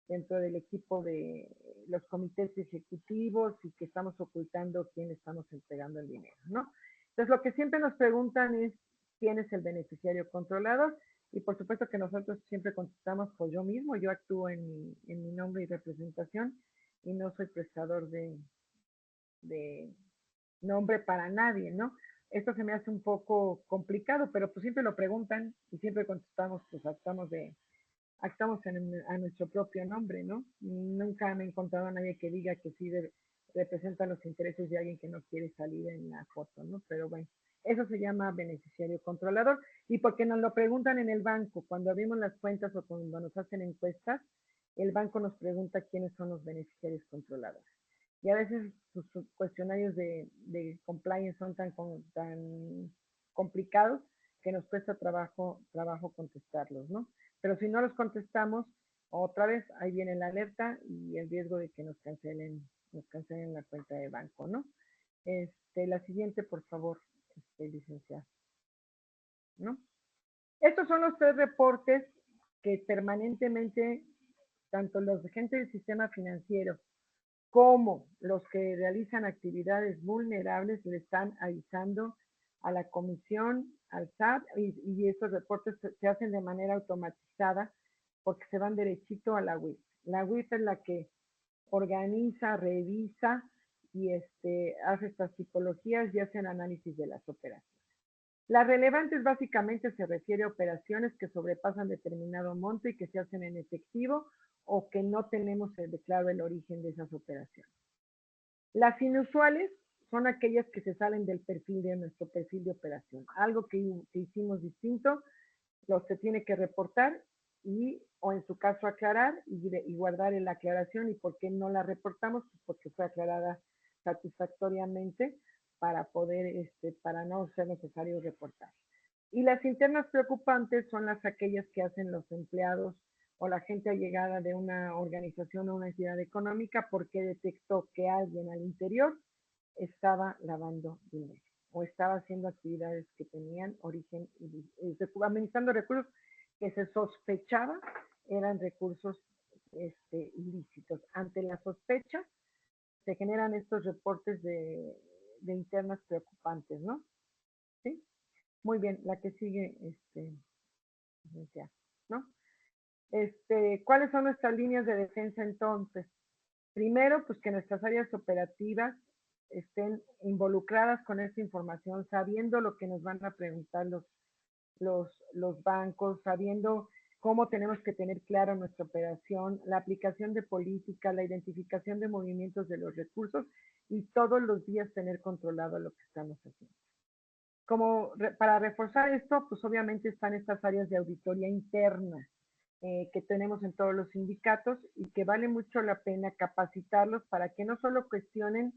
dentro del equipo de los comités ejecutivos y que estamos ocultando quién estamos entregando el dinero, ¿no? Entonces, lo que siempre nos preguntan es quién es el beneficiario controlador. Y por supuesto que nosotros siempre contestamos por yo mismo, yo actúo en mi nombre y representación y no soy prestador de nombre para nadie, ¿no? Esto se me hace un poco complicado, pero pues siempre lo preguntan y siempre contestamos, pues actuamos a nuestro propio nombre, ¿no? Nunca me he encontrado a nadie que diga que sí representa los intereses de alguien que no quiere salir en la foto, ¿no? Pero bueno, eso se llama beneficiario controlador. Y porque nos lo preguntan en el banco, cuando abrimos las cuentas o cuando nos hacen encuestas, el banco nos pregunta quiénes son los beneficiarios controladores. y a veces sus cuestionarios de compliance son tan complicados que nos cuesta trabajo contestarlos, ¿no? Pero si no los contestamos, otra vez ahí viene la alerta y el riesgo de que nos cancelen la cuenta de banco, ¿no? La siguiente, por favor, licenciada, ¿no? Estos son los 3 reportes que permanentemente, tanto los de gente del sistema financiero como los que realizan actividades vulnerables, le están avisando a la comisión, al SAT, y estos reportes se hacen de manera automatizada porque se van derechito a la WIF. La WIF es la que organiza, revisa y hace estas tipologías y hace el análisis de las operaciones. Las relevantes básicamente se refiere a operaciones que sobrepasan determinado monto y que se hacen en efectivo o que no tenemos claro el origen de esas operaciones. Las inusuales son aquellas que se salen del perfil de nuestro perfil de operación. Algo que hicimos distinto, se tiene que reportar o en su caso aclarar y guardar en la aclaración. ¿Y por qué no la reportamos? Pues porque fue aclarada satisfactoriamente para poder, para no ser necesario reportar. Y las internas preocupantes son aquellas que hacen los empleados o la gente allegada de una organización o una entidad económica porque detectó que alguien al interior estaba lavando dinero o estaba haciendo actividades que tenían origen, administrando recursos que se sospechaba eran recursos ilícitos. Ante la sospecha se generan estos reportes de internas preocupantes, ¿no? ¿Sí? Muy bien, la que sigue, ¿no? ¿Cuáles son nuestras líneas de defensa entonces? Primero, pues que nuestras áreas operativas estén involucradas con esta información, sabiendo lo que nos van a preguntar los bancos, sabiendo cómo tenemos que tener clara nuestra operación, la aplicación de política, la identificación de movimientos de los recursos y todos los días tener controlado lo que estamos haciendo. Para reforzar esto, pues obviamente están estas áreas de auditoría interna que tenemos en todos los sindicatos y que vale mucho la pena capacitarlos para que no solo cuestionen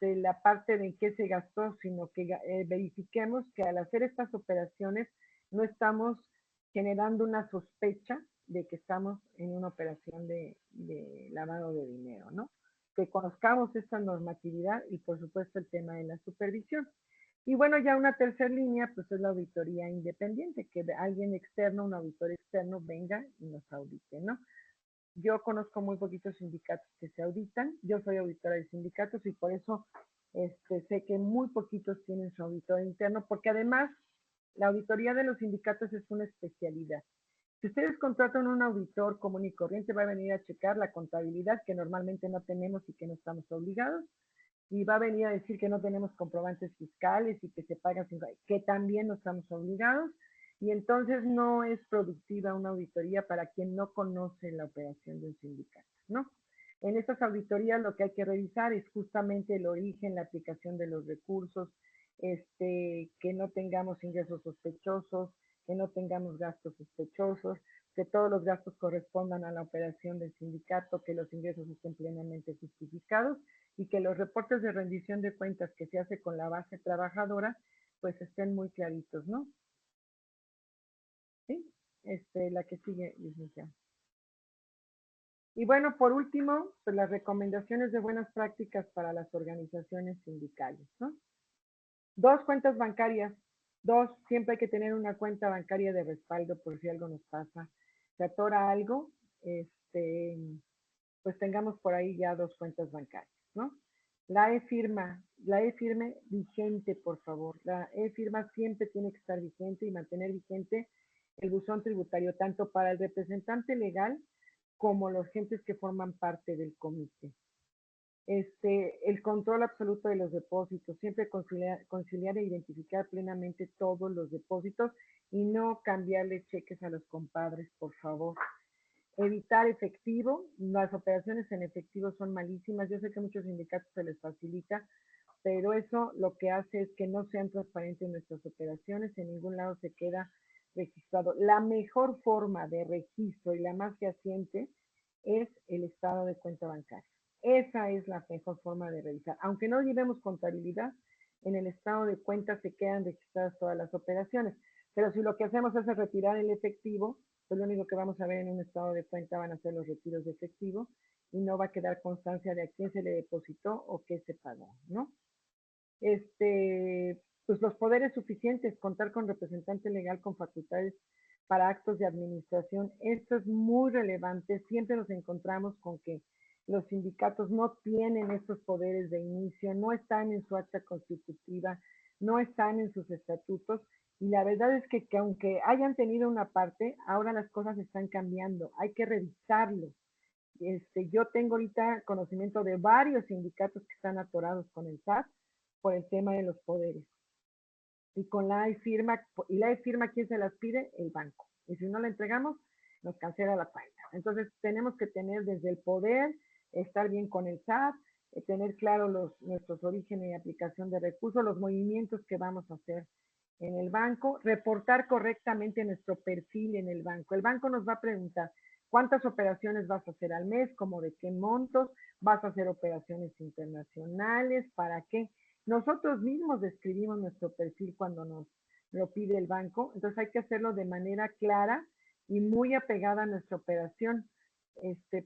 la parte de en qué se gastó, sino que verifiquemos que al hacer estas operaciones no estamos generando una sospecha de que estamos en una operación de lavado de dinero, ¿no? Que conozcamos esta normatividad y por supuesto el tema de la supervisión. Y bueno, ya una tercera línea, pues es la auditoría independiente, que alguien externo, un auditor externo, venga y nos audite, ¿no? Yo conozco muy poquitos sindicatos que se auditan, yo soy auditora de sindicatos y por eso sé que muy poquitos tienen su auditor interno, porque además la auditoría de los sindicatos es una especialidad. Si ustedes contratan un auditor común y corriente, va a venir a checar la contabilidad que normalmente no tenemos y que no estamos obligados, y va a venir a decir que no tenemos comprobantes fiscales y que se paga que también no estamos obligados, y entonces no es productiva una auditoría para quien no conoce la operación de un sindicato, ¿no? En estas auditorías lo que hay que revisar es justamente el origen, la aplicación de los recursos, que no tengamos ingresos sospechosos, que no tengamos gastos sospechosos, que todos los gastos correspondan a la operación del sindicato, que los ingresos estén plenamente justificados y que los reportes de rendición de cuentas que se hace con la base trabajadora pues estén muy claritos, ¿no? ¿Sí? La que sigue, licenciada. Y bueno, por último, pues las recomendaciones de buenas prácticas para las organizaciones sindicales, ¿no? 2 cuentas bancarias. 2, siempre hay que tener una cuenta bancaria de respaldo por si algo nos pasa. Se atora algo, pues tengamos por ahí ya 2 cuentas bancarias, ¿no? La e-firme vigente, por favor. La e-firma siempre tiene que estar vigente y mantener vigente el buzón tributario, tanto para el representante legal como los gentes que forman parte del comité. El control absoluto de los depósitos, siempre conciliar e identificar plenamente todos los depósitos y no cambiarle cheques a los compadres, por favor. Evitar efectivo, las operaciones en efectivo son malísimas, yo sé que a muchos sindicatos se les facilita, pero eso lo que hace es que no sean transparentes nuestras operaciones, en ningún lado se queda registrado. La mejor forma de registro y la más fehaciente es el estado de cuenta bancaria. Esa es la mejor forma de revisar. Aunque no llevemos contabilidad, en el estado de cuenta se quedan registradas todas las operaciones. Pero si lo que hacemos es retirar el efectivo, pues lo único que vamos a ver en un estado de cuenta van a ser los retiros de efectivo y no va a quedar constancia de a quién se le depositó o qué se pagó, ¿no? Pues los poderes suficientes, contar con representante legal con facultades para actos de administración. Esto es muy relevante. Siempre nos encontramos con que los sindicatos no tienen estos poderes de inicio, no están en su acta constitutiva, no están en sus estatutos. Y la verdad es que aunque hayan tenido una parte, ahora las cosas están cambiando. Hay que revisarlo. Yo tengo ahorita conocimiento de varios sindicatos que están atorados con el SAT por el tema de los poderes. Y con la e-firma, y la e-firma, ¿quién se las pide? El banco. Y si no la entregamos, nos cancela la cuenta. Entonces, tenemos que tener desde el poder, estar bien con el SAT, tener claro nuestros orígenes y aplicación de recursos, los movimientos que vamos a hacer en el banco, reportar correctamente nuestro perfil en el banco. El banco nos va a preguntar cuántas operaciones vas a hacer al mes, como de qué montos, vas a hacer operaciones internacionales, para qué. Nosotros mismos describimos nuestro perfil cuando nos lo pide el banco, entonces hay que hacerlo de manera clara y muy apegada a nuestra operación,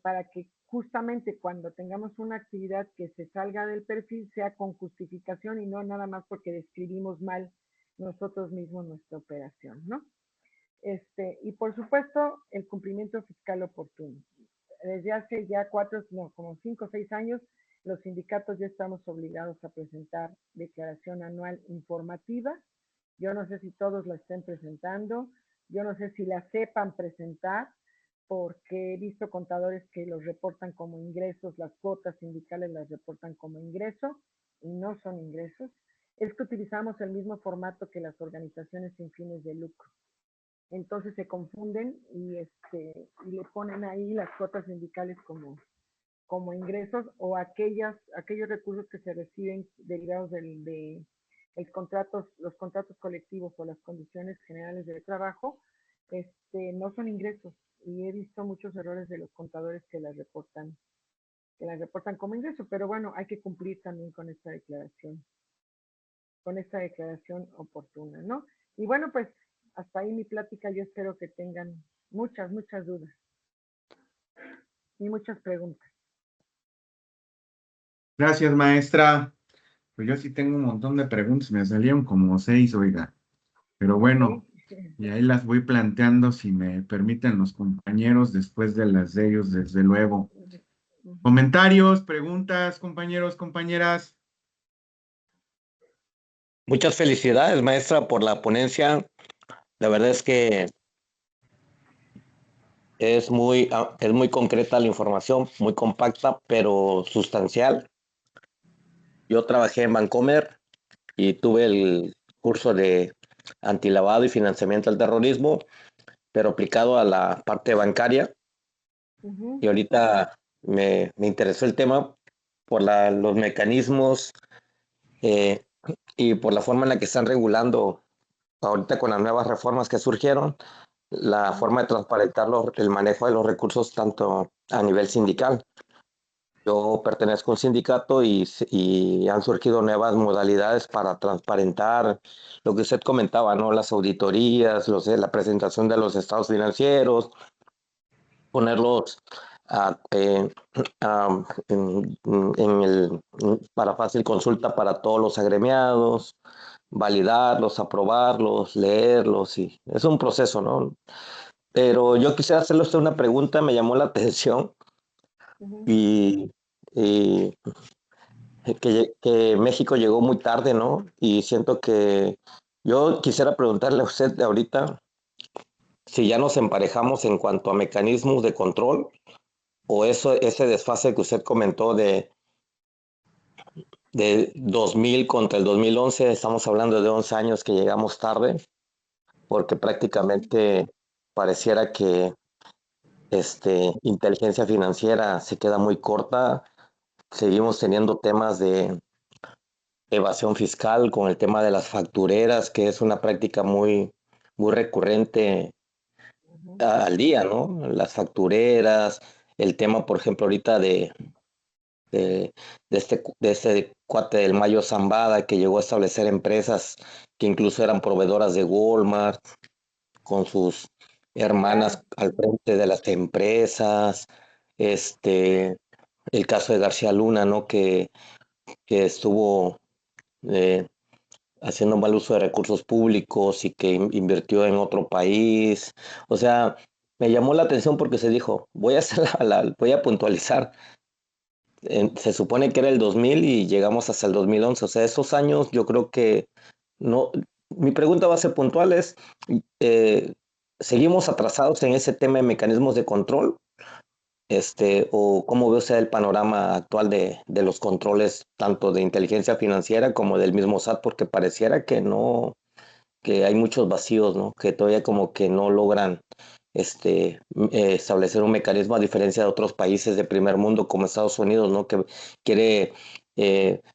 para que justamente cuando tengamos una actividad que se salga del perfil sea con justificación y no nada más porque describimos mal nosotros mismos nuestra operación, ¿no? Y por supuesto, el cumplimiento fiscal oportuno. Desde hace ya como 5 o 6 años, los sindicatos ya estamos obligados a presentar declaración anual informativa. Yo no sé si todos la estén presentando, yo no sé si la sepan presentar, porque he visto contadores que los reportan como ingresos, las cuotas sindicales las reportan como ingreso y no son ingresos. Es que utilizamos el mismo formato que las organizaciones sin fines de lucro. Entonces se confunden y le ponen ahí las cuotas sindicales como ingresos o aquellos recursos que se reciben derivados los contratos colectivos o las condiciones generales de trabajo, no son ingresos. Y he visto muchos errores de los contadores que las reportan como ingreso, pero bueno, hay que cumplir también con esta declaración oportuna, ¿no? Y bueno, pues hasta ahí mi plática. Yo espero que tengan muchas dudas y muchas preguntas. Gracias, maestra. Pues yo sí tengo un montón de preguntas, me salieron como 6, oiga. Pero bueno, Okay. y ahí las voy planteando si me permiten los compañeros después de las de ellos, desde luego. Comentarios, preguntas, compañeros, compañeras. Muchas felicidades, maestra, por la ponencia. La verdad es que es muy concreta la información, muy compacta, pero sustancial. Yo trabajé en Bancomer y tuve el curso de antilavado y financiamiento al terrorismo, pero aplicado a la parte bancaria. Y ahorita me interesó el tema por los mecanismos eh, y por la forma en la que están regulando ahorita con las nuevas reformas que surgieron, la forma de transparentar el manejo de los recursos tanto a nivel sindical. Yo pertenezco a un sindicato y han surgido nuevas modalidades para transparentar lo que usted comentaba, ¿no? Las auditorías, la presentación de los estados financieros, ponerlos para fácil consulta para todos los agremiados, validarlos, aprobarlos, leerlos, y es un proceso, ¿no? Pero yo quisiera hacerle a usted una pregunta, me llamó la atención y, y que México llegó muy tarde, ¿no? Y siento que yo quisiera preguntarle a usted de ahorita si ya nos emparejamos en cuanto a mecanismos de control o ese desfase que usted comentó de 2000 contra el 2011, estamos hablando de 11 años que llegamos tarde, porque prácticamente pareciera que inteligencia financiera se queda muy corta. Seguimos teniendo temas de evasión fiscal con el tema de las factureras, que es una práctica muy recurrente al día, ¿no? Las factureras, el tema, por ejemplo, ahorita de, de este cuate del Mayo Zambada, que llegó a establecer empresas que incluso eran proveedoras de Walmart, con sus hermanas Claro. al frente de las empresas. El caso de García Luna, ¿no? Que estuvo eh, haciendo mal uso de recursos públicos y que invirtió en otro país. O sea, me llamó la atención porque se dijo, voy a hacer voy a puntualizar. Se supone que era el 2000 y llegamos hasta el 2011. O sea, esos años yo creo que no. Mi pregunta va a ser puntual, es, eh, ¿seguimos atrasados en ese tema de mecanismos de control? O cómo ve usted el panorama actual de los controles tanto de inteligencia financiera como del mismo SAT, porque pareciera que no, que hay muchos vacíos, ¿no? Que todavía como que no logran establecer un mecanismo a diferencia de otros países de primer mundo como Estados Unidos, ¿no? Que quiere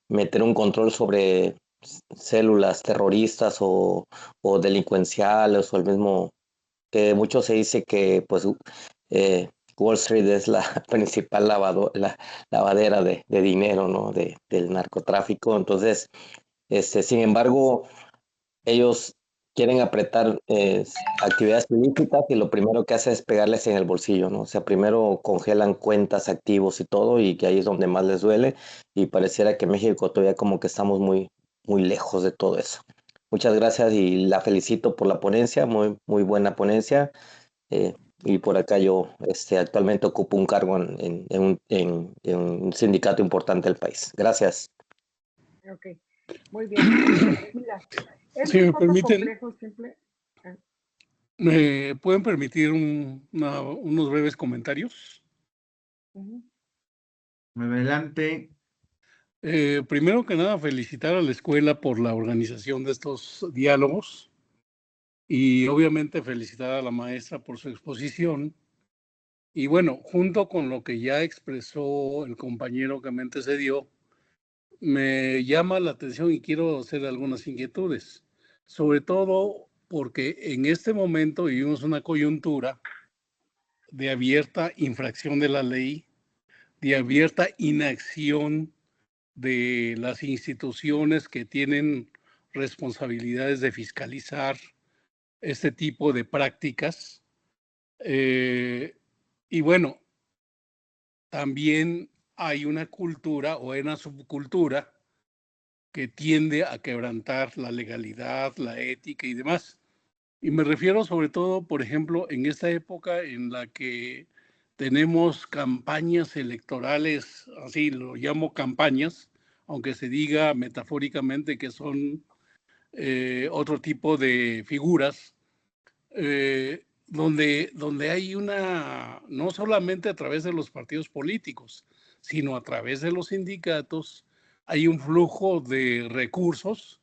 meter un control sobre células terroristas o delincuenciales o el mismo, que mucho se dice que pues Wall Street es la principal lavadera de dinero, ¿no? Del narcotráfico. Entonces, sin embargo, ellos quieren apretar actividades ilícitas y lo primero que hace es pegarles en el bolsillo, ¿no? O sea, primero congelan cuentas, activos y todo, y que ahí es donde más les duele, y pareciera que México todavía como que estamos muy, muy lejos de todo eso. Muchas gracias y la felicito por la ponencia, muy, muy buena ponencia. eh, y por acá yo actualmente ocupo un cargo en un sindicato importante del país. Gracias. Ok, muy bien. Pues mira, es Si un me poco permiten, complejo simple. ah, ¿me pueden permitir unos breves comentarios? ujú. Adelante. Primero que nada, felicitar a la escuela por la organización de estos diálogos y obviamente felicitar a la maestra por su exposición. Y bueno, junto con lo que ya expresó el compañero que me antecedió, me llama la atención y quiero hacer algunas inquietudes, sobre todo porque en este momento vivimos una coyuntura de abierta infracción de la ley, de abierta inacción de las instituciones que tienen responsabilidades de fiscalizar este tipo de prácticas. Y bueno, también hay una cultura o una subcultura que tiende a quebrantar la legalidad, la ética y demás. Y me refiero sobre todo, por ejemplo, en esta época en la que tenemos campañas electorales, así lo llamo campañas, aunque se diga metafóricamente que son otro tipo de figuras, donde hay no solamente a través de los partidos políticos, sino a través de los sindicatos, hay un flujo de recursos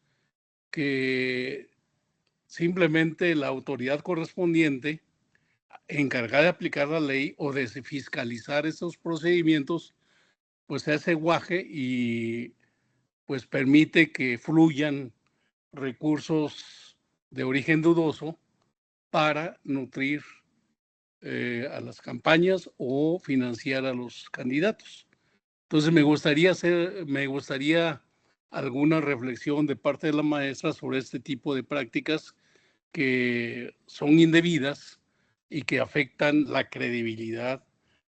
que simplemente la autoridad correspondiente encargada de aplicar la ley o de fiscalizar esos procedimientos, pues se hace guaje y pues permite que fluyan recursos de origen dudoso para nutrir a las campañas o financiar a los candidatos. Entonces me gustaría alguna reflexión de parte de la maestra sobre este tipo de prácticas que son indebidas y que afectan la credibilidad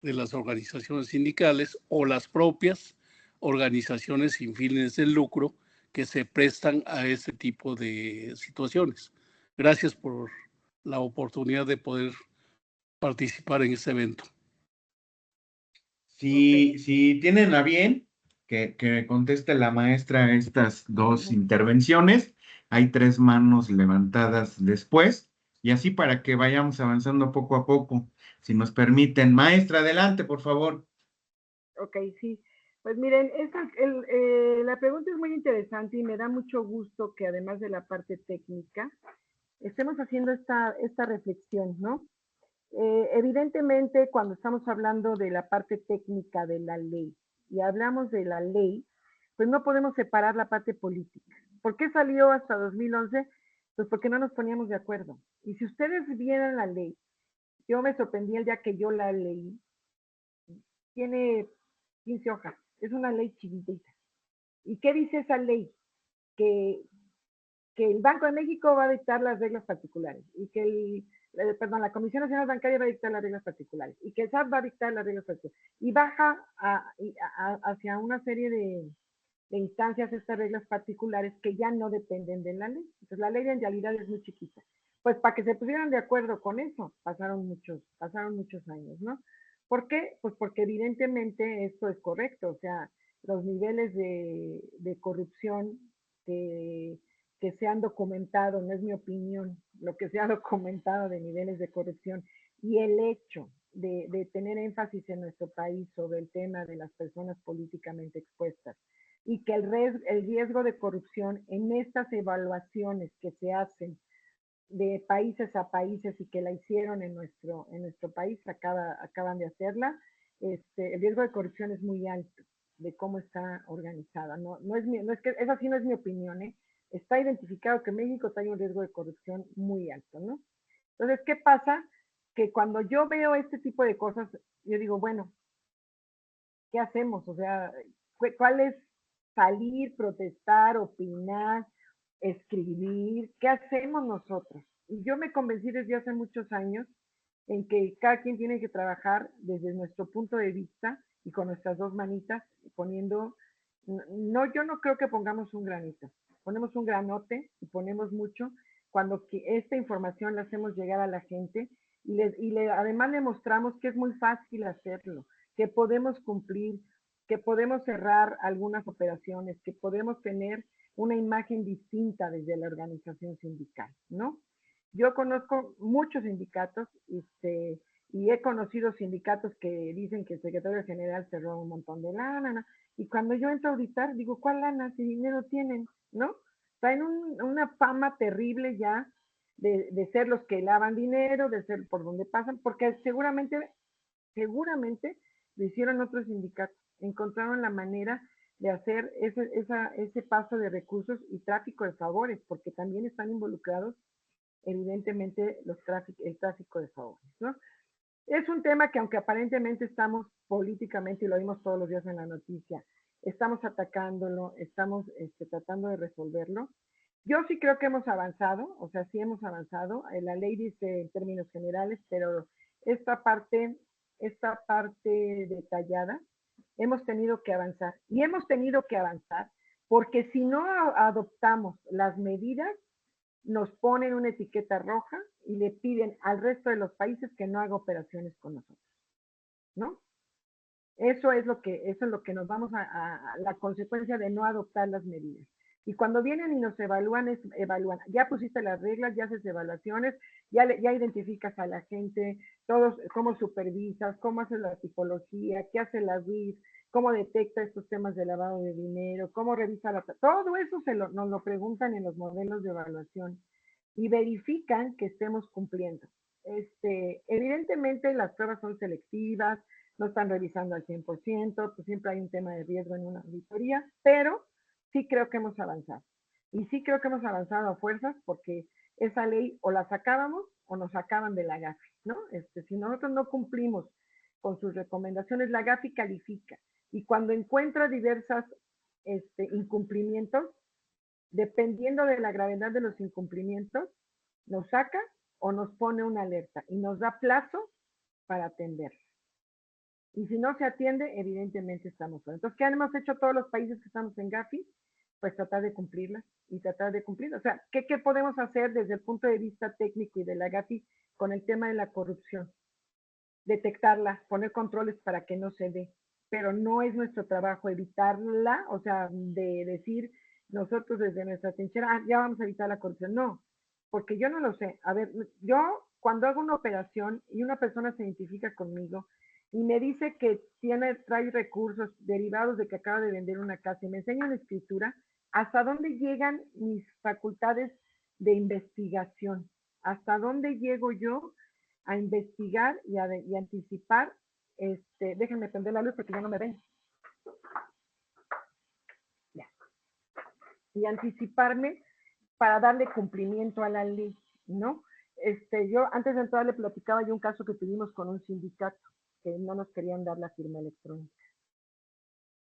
de las organizaciones sindicales o las propias organizaciones sin fines de lucro que se prestan a este tipo de situaciones. Gracias por la oportunidad de poder participar en este evento. Ok. Si tienen a bien que conteste la maestra estas dos Ujú. intervenciones, hay tres manos levantadas después, y así para que vayamos avanzando poco a poco. Si nos permiten, maestra, adelante, por favor. Ok, sí. Pues miren, la pregunta es muy interesante y me da mucho gusto que además de la parte técnica, estemos haciendo esta reflexión, ¿no? Evidentemente, cuando estamos hablando de la parte técnica de la ley y hablamos de la ley, pues no podemos separar la parte política. ¿Por qué salió hasta 2011? Pues porque no nos poníamos de acuerdo. Y si ustedes vieran la ley, yo me sorprendí el día que yo la leí, tiene 15 hojas. es una ley chiquitita. ¿Y qué dice esa ley? Que, que el Banco de México va a dictar las reglas particulares y que la Comisión Nacional Bancaria va a dictar las reglas particulares y que el SAT va a dictar las reglas particulares y baja hacia una serie de instancias estas reglas particulares que ya no dependen de la ley. Entonces la ley en realidad es muy chiquita. Pues para que se pusieran de acuerdo con eso, pasaron muchos años, ¿no? ¿Por qué? Pues porque evidentemente esto es correcto, o sea, los niveles de corrupción que se han documentado, no es mi opinión, lo que se ha documentado de niveles de corrupción y el hecho de tener énfasis en nuestro país sobre el tema de las personas políticamente expuestas y que el riesgo de corrupción en estas evaluaciones que se hacen de países a países y que la hicieron en nuestro país, acaban de hacerla, el riesgo de corrupción es muy alto de cómo está organizada. No es que, esa sí no es mi opinión, ¿eh? Está identificado que México trae un riesgo de corrupción muy alto, ¿no? Entonces, ¿qué pasa? Que cuando yo veo este tipo de cosas, yo digo, bueno, ¿qué hacemos? O sea, ¿cuál es salir, protestar, opinar, escribir? ¿Qué hacemos nosotros? Y yo me convencí desde hace muchos años en que cada quien tiene que trabajar desde nuestro punto de vista y con nuestras dos manitas, poniendo, no, yo no creo que pongamos un granito, ponemos un granote y ponemos mucho cuando esta información la hacemos llegar a la gente además le mostramos que es muy fácil hacerlo, que podemos cumplir, que podemos cerrar algunas operaciones, que podemos tener una imagen distinta desde la organización sindical, ¿no? Yo conozco muchos sindicatos y he conocido sindicatos que dicen que el secretario general cerró un montón de lana, ¿no? Y cuando yo entro a auditar, digo, ¿cuál lana? ¿Qué dinero tienen? ¿No? Traen una fama terrible ya de ser los que lavan dinero, de ser por donde pasan, porque seguramente lo hicieron otros sindicatos, encontraron la manera de hacer ese paso de recursos y tráfico de favores, porque también están involucrados evidentemente el tráfico de favores, ¿no? Es un tema que aunque aparentemente estamos políticamente, y lo vimos todos los días en la noticia, estamos atacándolo, estamos tratando de resolverlo. Yo sí creo que hemos avanzado, o sea, sí hemos avanzado. La ley dice en términos generales, pero esta parte, esta parte detallada, hemos tenido que avanzar. Y hemos tenido que avanzar porque si no adoptamos las medidas, nos ponen una etiqueta roja y le piden al resto de los países que no haga operaciones con nosotros, ¿no? Eso es lo que nos vamos a la consecuencia de no adoptar las medidas. Y cuando vienen y nos evalúan, ya pusiste las reglas, ya haces evaluaciones, ya identificas a la gente, todos, cómo supervisas, cómo haces la tipología, qué hace la RIF, cómo detecta estos temas de lavado de dinero, cómo revisa todo eso nos lo preguntan en los modelos de evaluación y verifican que estemos cumpliendo. Evidentemente las pruebas son selectivas, no están revisando al 100%, pues siempre hay un tema de riesgo en una auditoría, pero sí creo que hemos avanzado. Y sí creo que hemos avanzado a fuerzas porque esa ley o la sacábamos o nos sacaban de la GAFI, ¿no? Si nosotros no cumplimos con sus recomendaciones, la GAFI califica. Y cuando encuentra diversas incumplimientos, dependiendo de la gravedad de los incumplimientos, nos saca o nos pone una alerta y nos da plazo para atender. Y si no se atiende, evidentemente estamos fuera. Entonces, ¿qué hemos hecho todos los países que estamos en GAFI? Pues tratar de cumplirla y tratar de cumplirla. O sea, ¿qué podemos hacer desde el punto de vista técnico y de la GAFI con el tema de la corrupción? Detectarla, poner controles para que no se dé. Pero no es nuestro trabajo evitarla, o sea, de decir nosotros desde nuestra trinchera, ya vamos a evitar la corrupción. No, porque yo no lo sé. A ver, yo cuando hago una operación y una persona se identifica conmigo, y me dice que trae recursos derivados de que acaba de vender una casa y me enseña una escritura, ¿hasta dónde llegan mis facultades de investigación? ¿Hasta dónde llego yo a investigar y anticipar? Déjenme prender la luz porque ya no me ven. Ya. Y anticiparme para darle cumplimiento a la ley, ¿no? Yo antes de entrar le platicaba yo un caso que tuvimos con un sindicato que no nos querían dar la firma electrónica.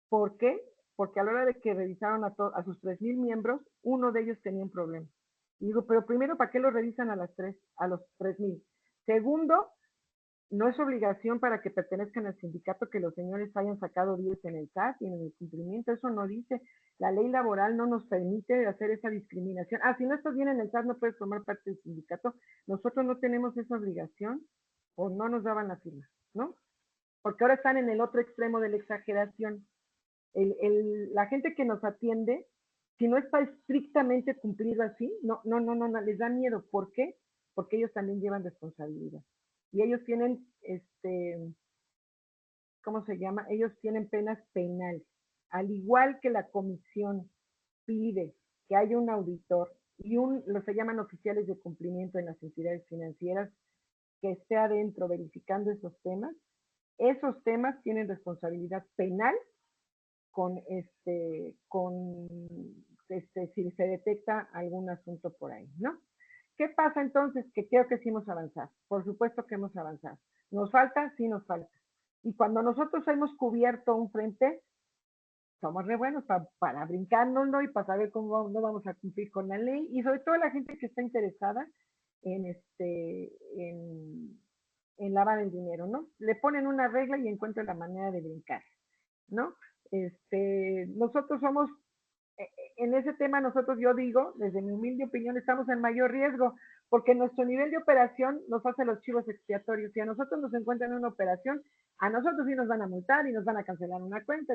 ¿Por qué? Porque a la hora de que revisaron a sus 3,000 miembros, uno de ellos tenía un problema. Y digo, pero primero, ¿para qué lo revisan a los 3,000? Segundo, no es obligación para que pertenezcan al sindicato que los señores hayan sacado 10 en el SAT y en el cumplimiento, eso no dice. La ley laboral no nos permite hacer esa discriminación. Si no estás bien en el SAT no puedes formar parte del sindicato. Nosotros no tenemos esa obligación o no nos daban la firma, ¿no? Porque ahora están en el otro extremo de la exageración. La gente que nos atiende, si no está estrictamente cumplido así, no, les da miedo. ¿Por qué? Porque ellos también llevan responsabilidad. Y ellos tienen, ¿cómo se llama? Ellos tienen penas penales. Al igual que la comisión pide que haya un auditor y lo se llaman oficiales de cumplimiento en las entidades financieras que esté adentro verificando esos temas tienen responsabilidad penal si se detecta algún asunto por ahí, ¿no? ¿Qué pasa entonces? Que creo que sí hemos avanzado. Por supuesto que hemos avanzado. ¿Nos falta? Sí nos falta. Y cuando nosotros hemos cubierto un frente, somos re buenos para brincárnoslo y para saber cómo no vamos a cumplir con la ley. Y sobre todo la gente que está interesada en lavar el dinero, ¿no? Le ponen una regla y encuentran la manera de brincar, ¿no? Nosotros somos, en ese tema nosotros, yo digo, desde mi humilde opinión, estamos en mayor riesgo, porque nuestro nivel de operación nos hace los chivos expiatorios. Si a nosotros nos encuentran en una operación, a nosotros sí nos van a multar y nos van a cancelar una cuenta.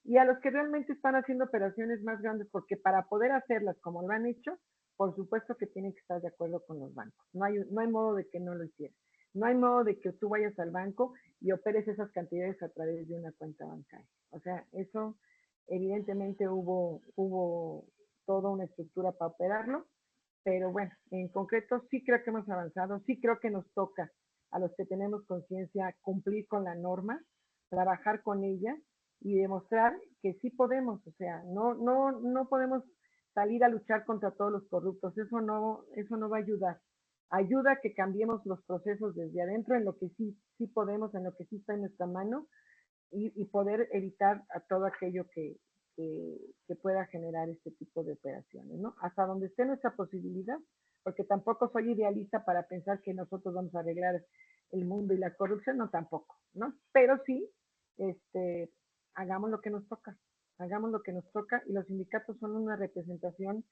Y a los que realmente están haciendo operaciones más grandes, porque para poder hacerlas como lo han hecho, por supuesto que tienen que estar de acuerdo con los bancos. No hay modo de que no lo hicieran. No hay modo de que tú vayas al banco y operes esas cantidades a través de una cuenta bancaria. O sea, eso evidentemente hubo toda una estructura para operarlo, pero bueno, en concreto sí creo que hemos avanzado, sí creo que nos toca a los que tenemos conciencia cumplir con la norma, trabajar con ella y demostrar que sí podemos, o sea, no podemos salir a luchar contra todos los corruptos, eso no va a ayudar. Ayuda a que cambiemos los procesos desde adentro en lo que sí podemos, en lo que sí está en nuestra mano y poder evitar a todo aquello que pueda generar este tipo de operaciones, ¿no? Hasta donde esté nuestra posibilidad, porque tampoco soy idealista para pensar que nosotros vamos a arreglar el mundo y la corrupción, no tampoco, ¿no? Pero sí, hagamos lo que nos toca, y los sindicatos son una representación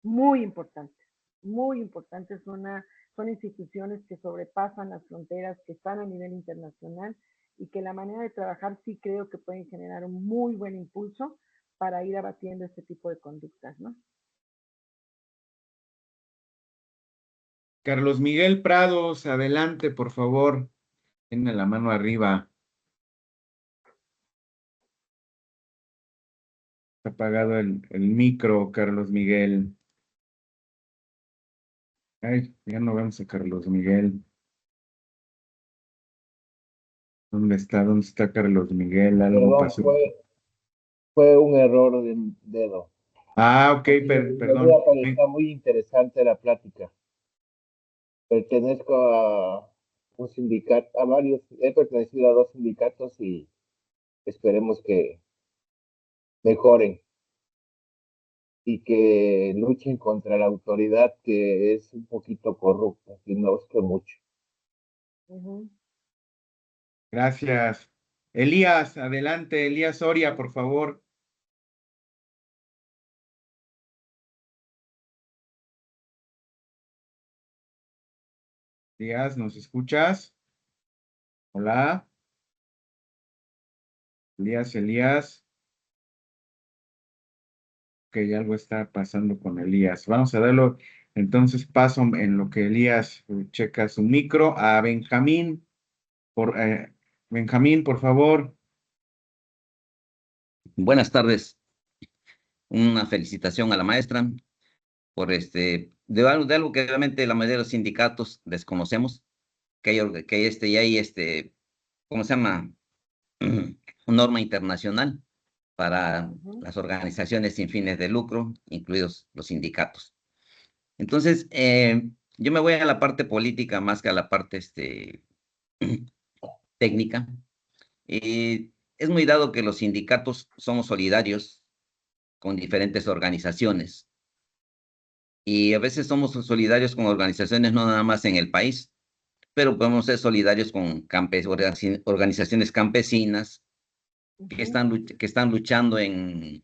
muy importante, muy importante, son instituciones que sobrepasan las fronteras, que están a nivel internacional y que la manera de trabajar sí creo que pueden generar un muy buen impulso para ir abatiendo este tipo de conductas, ¿no? Carlos Miguel Prados, adelante, por favor. Tiene la mano arriba. Está apagado el micro, Carlos Miguel. Ay, ya no vemos a Carlos Miguel. ¿Dónde está? ¿Dónde está Carlos Miguel? Algo Perdón, pasó. fue un error de dedo. Ok, perdón. Está muy interesante la plática. Pertenezco a un sindicato, he pertenecido a 2 sindicatos y esperemos que mejoren y que luchen contra la autoridad que es un poquito corrupta, y no es que mucho. Gracias. Elías, adelante. Elías Soria, por favor. Elías, ¿nos escuchas? Hola. Elías. Que algo está pasando con Elías. Vamos a darlo entonces paso en lo que Elías checa su micro a Benjamín. Benjamín, por favor. Buenas tardes. Una felicitación a la maestra por de algo que realmente la mayoría de los sindicatos desconocemos, ya hay ¿cómo se llama? Una norma internacional para las organizaciones sin fines de lucro, incluidos los sindicatos. Entonces, yo me voy a la parte política más que a la parte técnica. es muy dado que los sindicatos somos solidarios con diferentes organizaciones. Y a veces somos solidarios con organizaciones no nada más en el país, pero podemos ser solidarios con organizaciones campesinas que están luchando en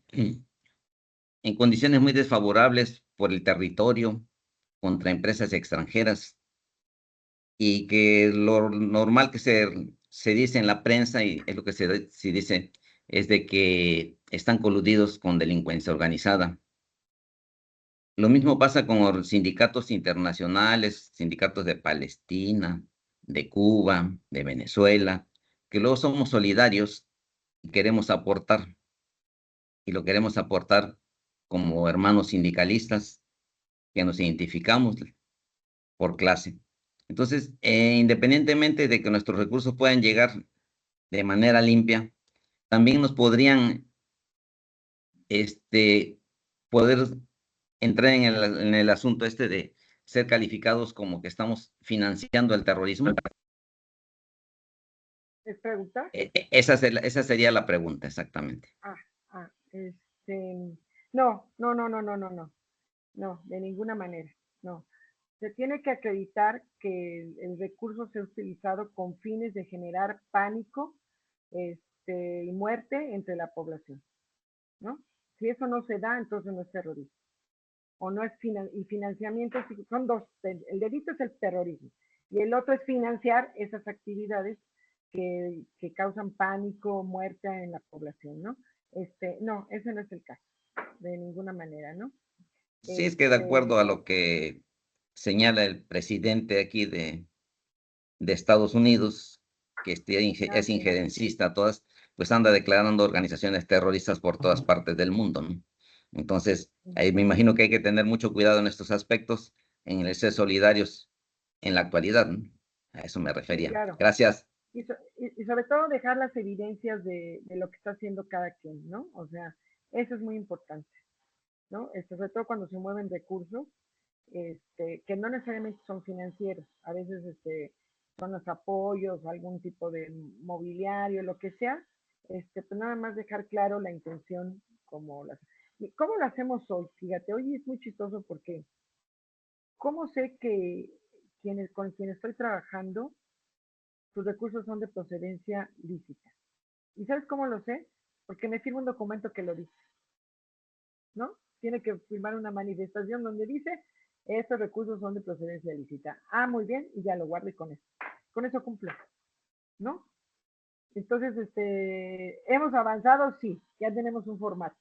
condiciones muy desfavorables por el territorio contra empresas extranjeras, y que lo normal que se dice en la prensa, y es lo que se dice, es de que están coludidos con delincuencia organizada. Lo mismo pasa con los sindicatos internacionales, sindicatos de Palestina, de Cuba, de Venezuela, que luego somos solidarios y queremos aportar, y lo queremos aportar como hermanos sindicalistas que nos identificamos por clase. Entonces, independientemente de que nuestros recursos puedan llegar de manera limpia, también nos podrían poder entrar en el asunto de ser calificados como que estamos financiando el terrorismo. ¿Es pregunta? Esa sería la pregunta, exactamente. No, de ninguna manera, no. Se tiene que acreditar que el recurso sea utilizado con fines de generar pánico y muerte entre la población, ¿no? Si eso no se da, entonces no es terrorismo. O no es y financiamiento, son dos. El delito es el terrorismo y el otro es financiar esas actividades que causan pánico, muerte en la población, ¿no? No, ese no es el caso, de ninguna manera, ¿no? Sí, es que de acuerdo a lo que señala el presidente aquí de Estados Unidos, que es injerencista, todas, pues anda declarando organizaciones terroristas por todas partes del mundo, ¿no? Entonces, ahí me imagino que hay que tener mucho cuidado en estos aspectos, en el ser solidarios en la actualidad, ¿no? A eso me refería. Sí, claro. Gracias. Y sobre todo dejar las evidencias de lo que está haciendo cada quien, ¿no? O sea, eso es muy importante, ¿no? Sobre todo cuando se mueven recursos, que no necesariamente son financieros, a veces son los apoyos, algún tipo de mobiliario, lo que sea, pues nada más dejar claro la intención como ¿Cómo lo hacemos hoy? Fíjate, hoy es muy chistoso porque ¿cómo sé que con quienes estoy trabajando, sus recursos son de procedencia lícita? ¿Y sabes cómo lo sé? Porque me firma un documento que lo dice, ¿no? Tiene que firmar una manifestación donde dice, estos recursos son de procedencia lícita. Ah, muy bien, y ya lo guardo y con eso cumple, ¿no? Entonces, hemos avanzado, sí, ya tenemos un formato,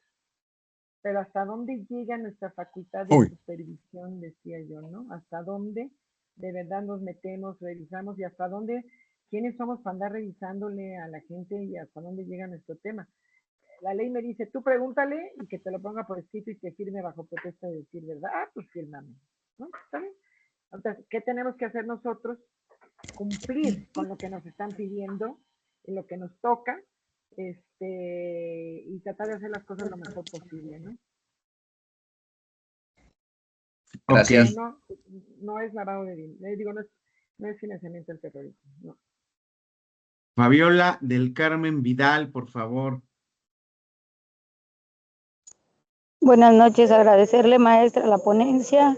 pero ¿hasta dónde llega nuestra facultad de supervisión, decía yo, ¿no? ¿Hasta dónde de verdad nos metemos, revisamos y hasta dónde, quiénes somos para andar revisándole a la gente y hasta dónde llega nuestro tema? La ley me dice, tú pregúntale y que te lo ponga por escrito y que firme bajo protesta de decir verdad. Ah, pues fírmame, ¿no? ¿Está bien? Entonces, ¿qué tenemos que hacer nosotros? Cumplir con lo que nos están pidiendo, en lo que nos toca, y tratar de hacer las cosas lo mejor posible, ¿no? Gracias. No es lavado de dinero, digo, no es financiamiento del terrorismo, no. Fabiola del Carmen Vidal, por favor. Buenas noches, agradecerle, maestra, la ponencia.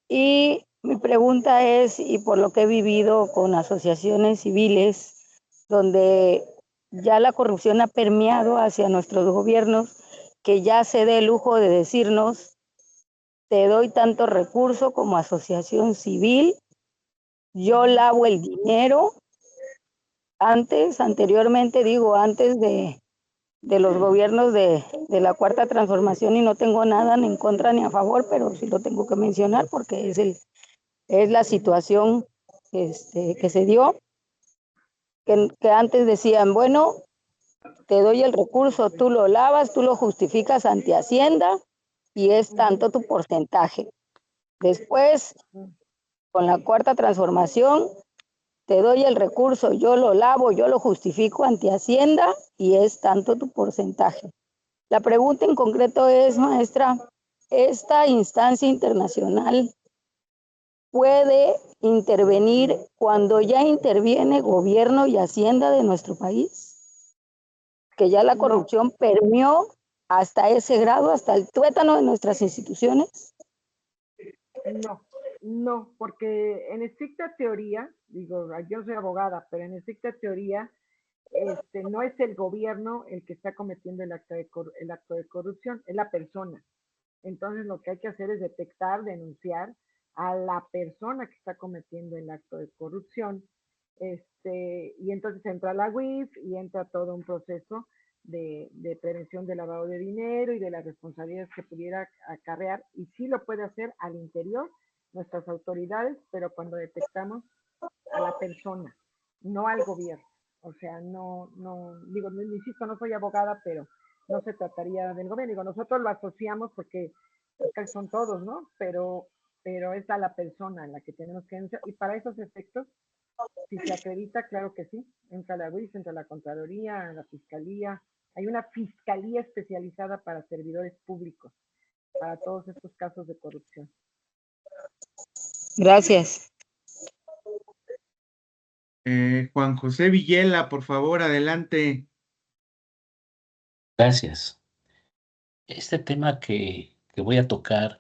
Y mi pregunta es, y por lo que he vivido con asociaciones civiles, donde ya la corrupción ha permeado hacia nuestros gobiernos, que ya se dé el lujo de decirnos, te doy tanto recurso como asociación civil, yo lavo el dinero, anteriormente digo, antes de los gobiernos de la Cuarta Transformación, y no tengo nada ni en contra ni a favor, pero sí lo tengo que mencionar porque es la situación que se dio, que antes decían, bueno, te doy el recurso, tú lo lavas, tú lo justificas ante Hacienda y es tanto tu porcentaje. Después, con la Cuarta Transformación, te doy el recurso, yo lo lavo, yo lo justifico ante Hacienda y es tanto tu porcentaje. La pregunta en concreto es, maestra, ¿esta instancia internacional puede intervenir cuando ya interviene gobierno y Hacienda de nuestro país? que ya la No. corrupción permeó hasta ese grado, hasta el tuétano de nuestras instituciones? No, no, porque en estricta teoría, digo, yo no soy abogada, pero en estricta teoría, no es el gobierno el que está cometiendo el acto de corrupción, es la persona. Entonces lo que hay que hacer es detectar, denunciar a la persona que está cometiendo el acto de corrupción. Y entonces entra la UIF y entra todo un proceso de prevención del lavado de dinero y de las responsabilidades que pudiera acarrear. Y sí lo puede hacer al interior nuestras autoridades, pero cuando detectamos a la persona, no al gobierno. O sea, digo, insisto, no soy abogada, pero no se trataría del gobierno. Digo, nosotros lo asociamos porque pues, casi son todos, ¿no? Pero es a la persona en la que tenemos que denunciar. Y para esos efectos, si se acredita, claro que sí. Entra la UIF, entra la Contraloría, la Fiscalía. Hay una fiscalía especializada para servidores públicos, para todos estos casos de corrupción. Gracias. Juan José Villela, por favor, adelante. Gracias. Este tema que voy a tocar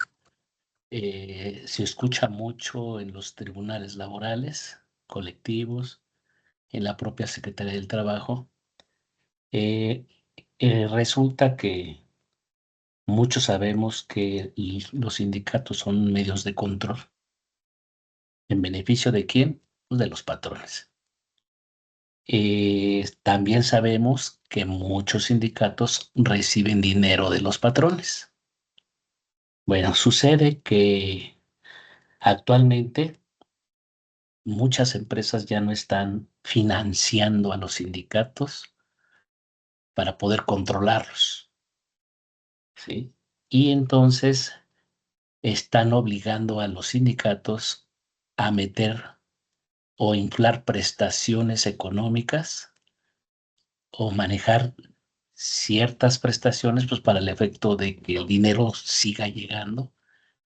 se escucha mucho en los tribunales laborales, colectivos, en la propia Secretaría del Trabajo. Resulta que muchos sabemos que los sindicatos son medios de control. ¿En beneficio de quién? Pues de los patrones. También sabemos que muchos sindicatos reciben dinero de los patrones. Bueno, sucede que actualmente muchas empresas ya no están financiando a los sindicatos para poder controlarlos, ¿sí? Y entonces están obligando a los sindicatos a meter o inflar prestaciones económicas o manejar ciertas prestaciones pues para el efecto de que el dinero siga llegando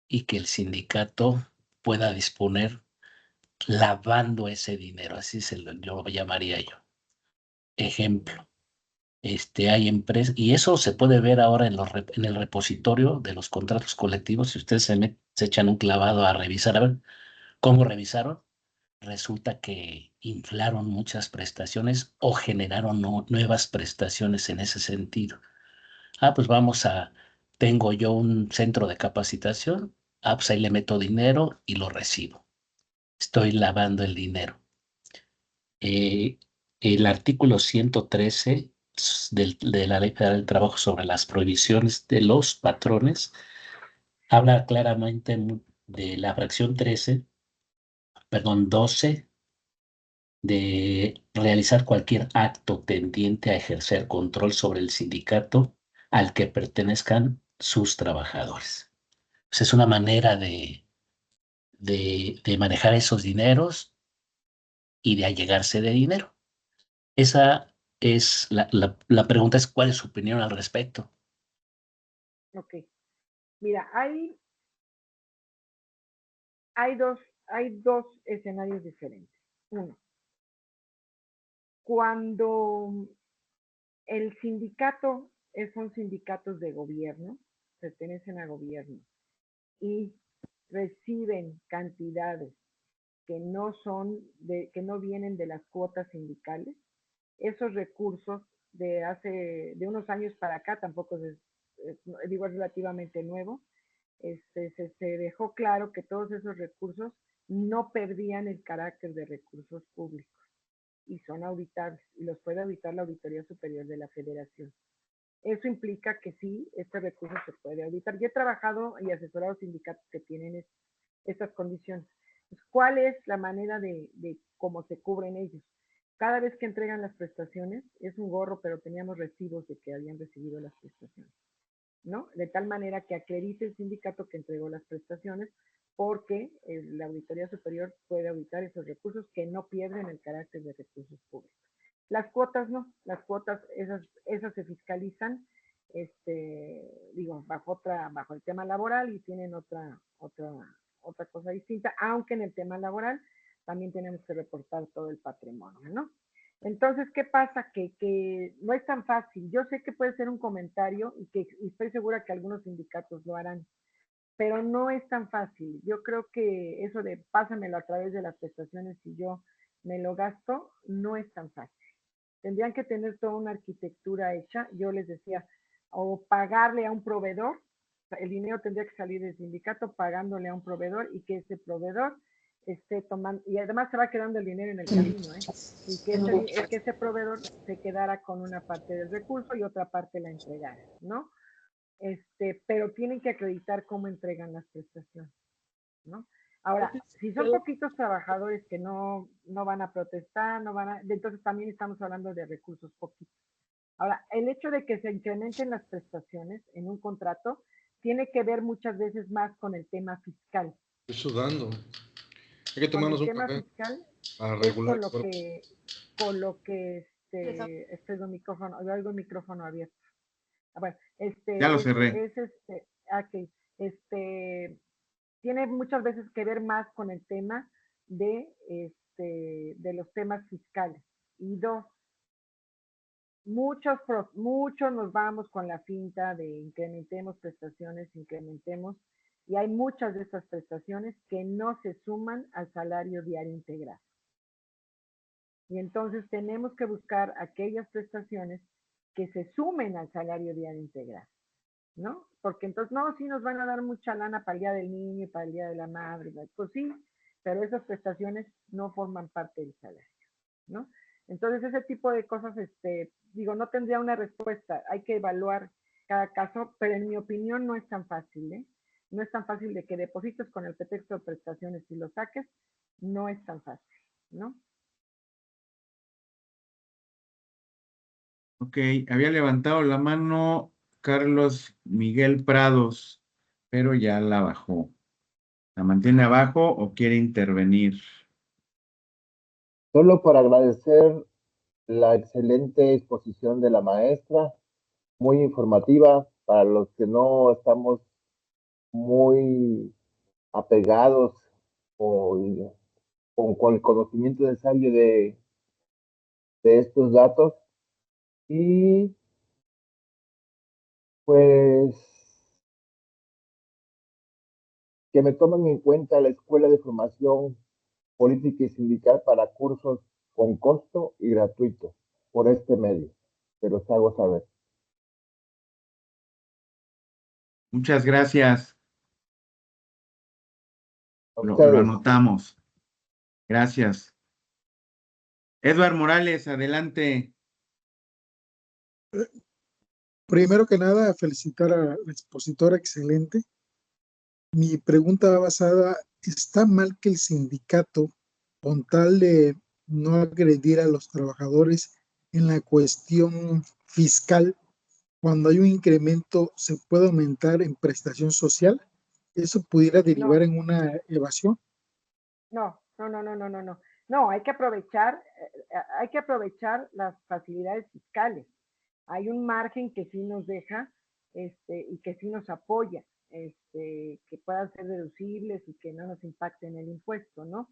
y que el sindicato pueda disponer lavando ese dinero, así yo lo llamaría yo. Ejemplo, hay empresas, y eso se puede ver ahora en el repositorio de los contratos colectivos, si ustedes se echan un clavado a revisar, a ver cómo revisaron, resulta que inflaron muchas prestaciones o generaron nuevas prestaciones en ese sentido. Pues tengo yo un centro de capacitación, pues ahí le meto dinero y lo recibo. Estoy lavando el dinero. El artículo 113 de la Ley Federal del Trabajo sobre las prohibiciones de los patrones habla claramente de la fracción 12, de realizar cualquier acto tendiente a ejercer control sobre el sindicato al que pertenezcan sus trabajadores. Pues es una manera de manejar esos dineros y de allegarse de dinero. Esa es la pregunta es, ¿cuál es su opinión al respecto? Ok. Mira, hay dos escenarios diferentes. Uno, cuando el sindicato son sindicatos de gobierno, pertenecen a gobierno y reciben cantidades que que no vienen de las cuotas sindicales, esos recursos de unos años para acá, tampoco digo, es relativamente nuevo, se dejó claro que todos esos recursos no perdían el carácter de recursos públicos y son auditables y los puede auditar la Auditoría Superior de la Federación. Eso implica que sí, este recurso se puede auditar. Yo he trabajado y asesorado sindicatos que tienen estas condiciones. Pues, ¿cuál es la manera de cómo se cubren ellos? Cada vez que entregan las prestaciones, es un gorro, pero teníamos recibos de que habían recibido las prestaciones, ¿no? De tal manera que acredite el sindicato que entregó las prestaciones, porque la Auditoría Superior puede auditar esos recursos que no pierden el carácter de recursos públicos. Las cuotas no, las cuotas esas se fiscalizan, bajo el tema laboral y tienen otra cosa distinta, aunque en el tema laboral también tenemos que reportar todo el patrimonio, ¿no? Entonces, ¿qué pasa? Que no es tan fácil. Yo sé que puede ser un comentario y estoy segura que algunos sindicatos lo harán, pero no es tan fácil. Yo creo que eso de pásamelo a través de las prestaciones y yo me lo gasto, no es tan fácil. Tendrían que tener toda una arquitectura hecha. Yo les decía, o pagarle a un proveedor, el dinero tendría que salir del sindicato pagándole a un proveedor y que ese proveedor esté tomando, y además se va quedando el dinero en el camino, ¿eh? Y que ese proveedor se quedara con una parte del recurso y otra parte la entregara, ¿no? Pero tienen que acreditar cómo entregan las prestaciones, ¿no? Ahora, si son poquitos trabajadores que no van a protestar, entonces también estamos hablando de recursos poquitos. Ahora, el hecho de que se incrementen las prestaciones en un contrato tiene que ver muchas veces más con el tema fiscal. Estoy sudando. Hay que tomarnos un café Fiscal para es regular. por lo que el micrófono, yo oigo el micrófono abierto. Bueno, Ya lo cerré. okay, tiene muchas veces que ver más con el tema de los temas fiscales. Y dos, muchos nos vamos con la finta de incrementemos prestaciones, incrementemos, y hay muchas de estas prestaciones que no se suman al salario diario integral. Y entonces tenemos que buscar aquellas prestaciones que se sumen al salario diario integral, ¿no? Porque entonces, no, sí nos van a dar mucha lana para el Día del Niño y para el Día de la Madre, pues sí, pero esas prestaciones no forman parte del salario, ¿no? Entonces, ese tipo de cosas, no tendría una respuesta, hay que evaluar cada caso, pero en mi opinión no es tan fácil, ¿eh? No es tan fácil de que deposites con el pretexto de prestaciones y lo saques, no es tan fácil, ¿no? Ok, había levantado la mano Carlos Miguel Prados, pero ya la bajó. ¿La mantiene abajo o quiere intervenir? Solo para agradecer la excelente exposición de la maestra, muy informativa para los que no estamos muy apegados o con el conocimiento necesario de estos datos. Y pues que me tomen en cuenta la Escuela de Formación Política y Sindical para cursos con costo y gratuito por este medio. Se los hago saber. Muchas gracias. A Lo ustedes. anotamos. Gracias. Edward Morales, adelante. Primero que nada, felicitar a la expositora, excelente. Mi pregunta va basada, ¿está mal que el sindicato, con tal de no agredir a los trabajadores en la cuestión fiscal, cuando hay un incremento, se puede aumentar en prestación social? ¿Eso pudiera derivar en una evasión? No. No, hay que aprovechar las facilidades fiscales. Hay un margen que sí nos deja y que sí nos apoya, que puedan ser deducibles y que no nos impacten el impuesto, ¿no?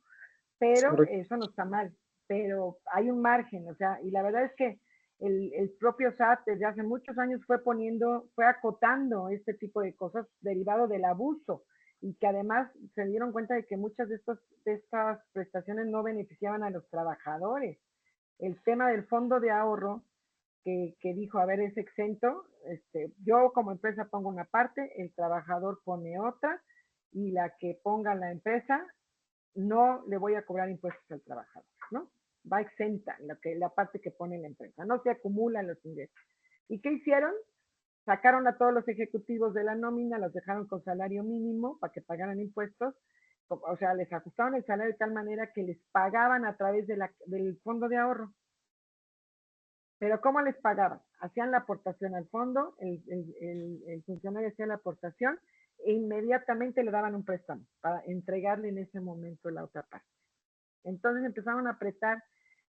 Pero eso no está mal, pero hay un margen, o sea, y la verdad es que el propio SAT desde hace muchos años fue acotando este tipo de cosas derivado del abuso y que además se dieron cuenta de que muchas de estas prestaciones no beneficiaban a los trabajadores. El tema del fondo de ahorro que dijo, a ver, es exento, yo como empresa pongo una parte, el trabajador pone otra y la que ponga la empresa no le voy a cobrar impuestos al trabajador, ¿no? Va exenta la parte que pone la empresa, no se acumulan los ingresos. ¿Y qué hicieron? Sacaron a todos los ejecutivos de la nómina, los dejaron con salario mínimo para que pagaran impuestos, o sea, les ajustaron el salario de tal manera que les pagaban a través del fondo de ahorro. Pero ¿cómo les pagaban? Hacían la aportación al fondo, el funcionario hacía la aportación e inmediatamente le daban un préstamo para entregarle en ese momento la otra parte. Entonces empezaron a apretar,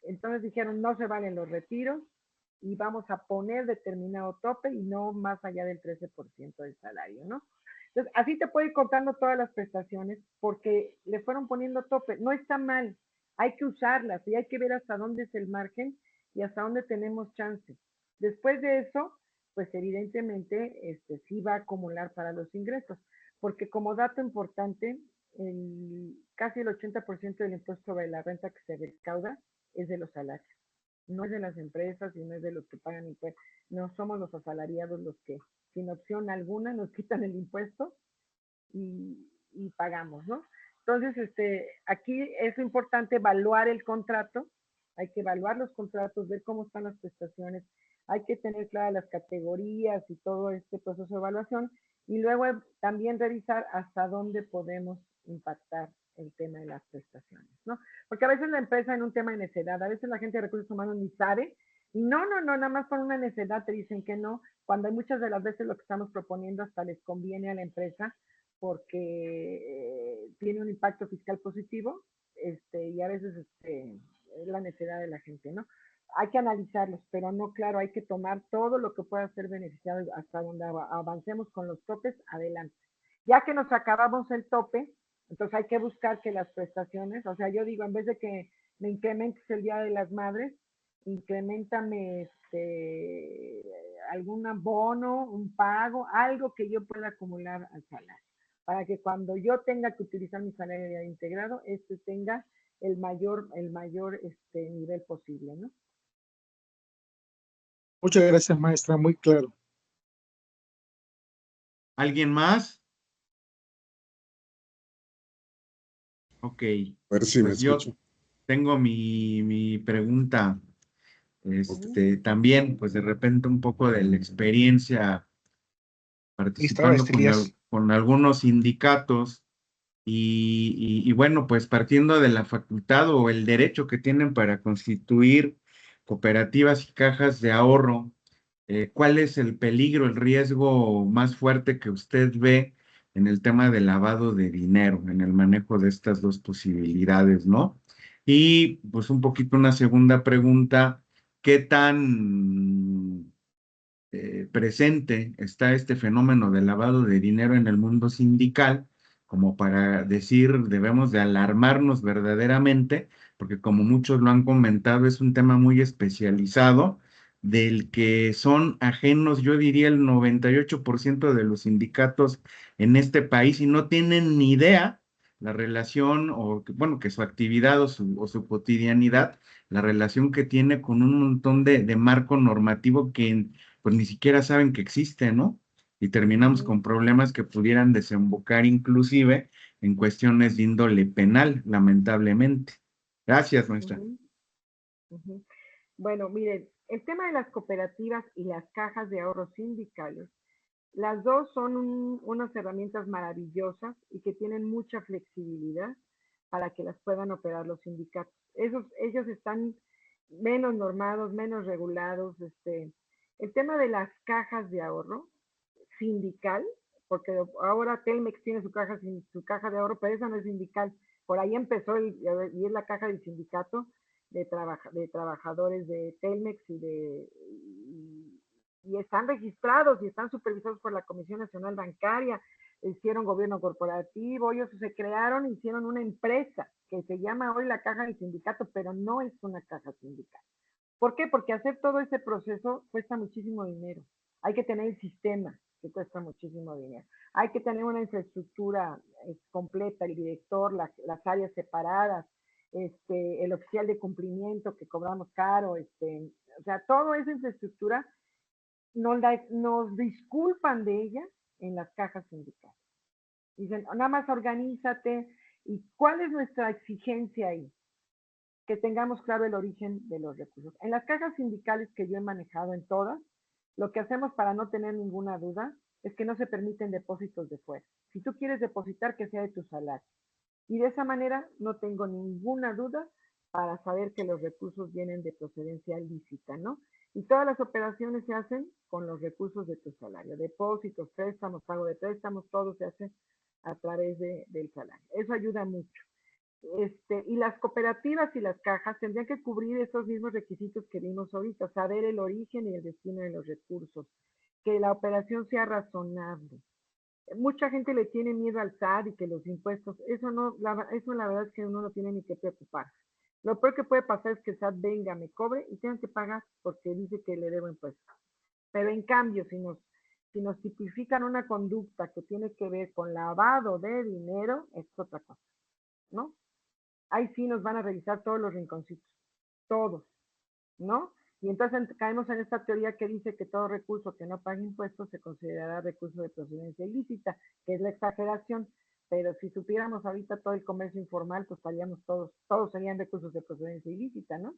entonces dijeron no se valen los retiros y vamos a poner determinado tope y no más allá del 13% del salario, ¿no? Entonces así te puede ir contando todas las prestaciones porque le fueron poniendo tope. No está mal, hay que usarlas y hay que ver hasta dónde es el margen y hasta dónde tenemos chance. Después de eso, pues evidentemente sí va a acumular para los ingresos, porque como dato importante, casi el 80% del impuesto sobre la renta que se recauda es de los salarios, no es de las empresas y no es de los que pagan impuestos, no somos los asalariados los que sin opción alguna nos quitan el impuesto y pagamos, ¿no? Entonces, aquí es importante evaluar el contrato, hay que evaluar los contratos, ver cómo están las prestaciones, hay que tener claras las categorías y todo este proceso de evaluación, y luego también revisar hasta dónde podemos impactar el tema de las prestaciones, ¿no? Porque a veces la empresa en un tema de necedad, a veces la gente de recursos humanos ni sabe, y no, nada más por una necedad te dicen que no, cuando hay muchas de las veces lo que estamos proponiendo hasta les conviene a la empresa, porque tiene un impacto fiscal positivo, y a veces es la necesidad de la gente, ¿no? Hay que analizarlos, pero no, claro, hay que tomar todo lo que pueda ser beneficiado hasta donde avancemos con los topes, adelante. Ya que nos acabamos el tope, entonces hay que buscar que las prestaciones, o sea, yo digo, en vez de que me incrementes el Día de las Madres, incrementame algún abono, un pago, algo que yo pueda acumular al salario, para que cuando yo tenga que utilizar mi salario integrado, tenga el mayor nivel posible, ¿no? Muchas gracias, maestra, muy claro. ¿Alguien más? Ok, A ver si me pues yo escucho. tengo mi pregunta, también, pues de repente un poco de la experiencia participando con algunos sindicatos y bueno, pues partiendo de la facultad o el derecho que tienen para constituir cooperativas y cajas de ahorro, ¿cuál es el peligro, el riesgo más fuerte que usted ve en el tema del lavado de dinero, en el manejo de estas dos posibilidades, ¿no? Y pues un poquito una segunda pregunta, ¿qué tan presente está este fenómeno del lavado de dinero en el mundo sindical, como para decir debemos de alarmarnos verdaderamente, porque como muchos lo han comentado, es un tema muy especializado del que son ajenos, yo diría, el 98% de los sindicatos en este país y no tienen ni idea la relación o, bueno, que su actividad o su cotidianidad, la relación que tiene con un montón de marco normativo que pues ni siquiera saben que existe, ¿no? Y terminamos con problemas que pudieran desembocar inclusive en cuestiones de índole penal, lamentablemente. Gracias, maestra. Bueno, miren, el tema de las cooperativas y las cajas de ahorros sindicales, las dos son unas herramientas maravillosas y que tienen mucha flexibilidad para que las puedan operar los sindicatos. Ellos están menos normados, menos regulados. El tema de las cajas de ahorro sindical, porque ahora Telmex tiene su caja de ahorro, pero esa no es sindical. Por ahí empezó y es la caja del sindicato de trabajadores de Telmex y están registrados y están supervisados por la Comisión Nacional Bancaria, hicieron gobierno corporativo, ellos se crearon, hicieron una empresa que se llama hoy la caja del sindicato, pero no es una caja sindical. ¿Por qué? Porque hacer todo ese proceso cuesta muchísimo dinero. Hay que tener el sistema, que cuesta muchísimo dinero. Hay que tener una infraestructura completa, el director, las áreas separadas, el oficial de cumplimiento que cobramos caro, o sea, toda esa infraestructura nos disculpan de ella en las cajas sindicales. Dicen, nada más organízate. ¿Y cuál es nuestra exigencia ahí? Que tengamos claro el origen de los recursos. En las cajas sindicales que yo he manejado en todas, lo que hacemos para no tener ninguna duda es que no se permiten depósitos de fuera. Si tú quieres depositar, que sea de tu salario. Y de esa manera no tengo ninguna duda para saber que los recursos vienen de procedencia lícita, ¿no? Y todas las operaciones se hacen con los recursos de tu salario. Depósitos, préstamos, pago de préstamos, todo se hace a través del salario. Eso ayuda mucho. Y las cooperativas y las cajas tendrían que cubrir esos mismos requisitos que vimos ahorita, saber el origen y el destino de los recursos, que la operación sea razonable. Mucha gente le tiene miedo al SAT y que los impuestos, eso la verdad es que uno no tiene ni que preocupar. Lo peor que puede pasar es que el SAT venga, me cobre y tengan que pagar porque dice que le debo impuestos. Pero en cambio, si nos tipifican una conducta que tiene que ver con lavado de dinero, es otra cosa, ¿no? Ahí sí nos van a revisar todos los rinconcitos, todos, ¿no? Y entonces caemos en esta teoría que dice que todo recurso que no pague impuestos se considerará recurso de procedencia ilícita, que es la exageración. Pero si supiéramos ahorita todo el comercio informal, pues estaríamos todos serían recursos de procedencia ilícita, ¿no?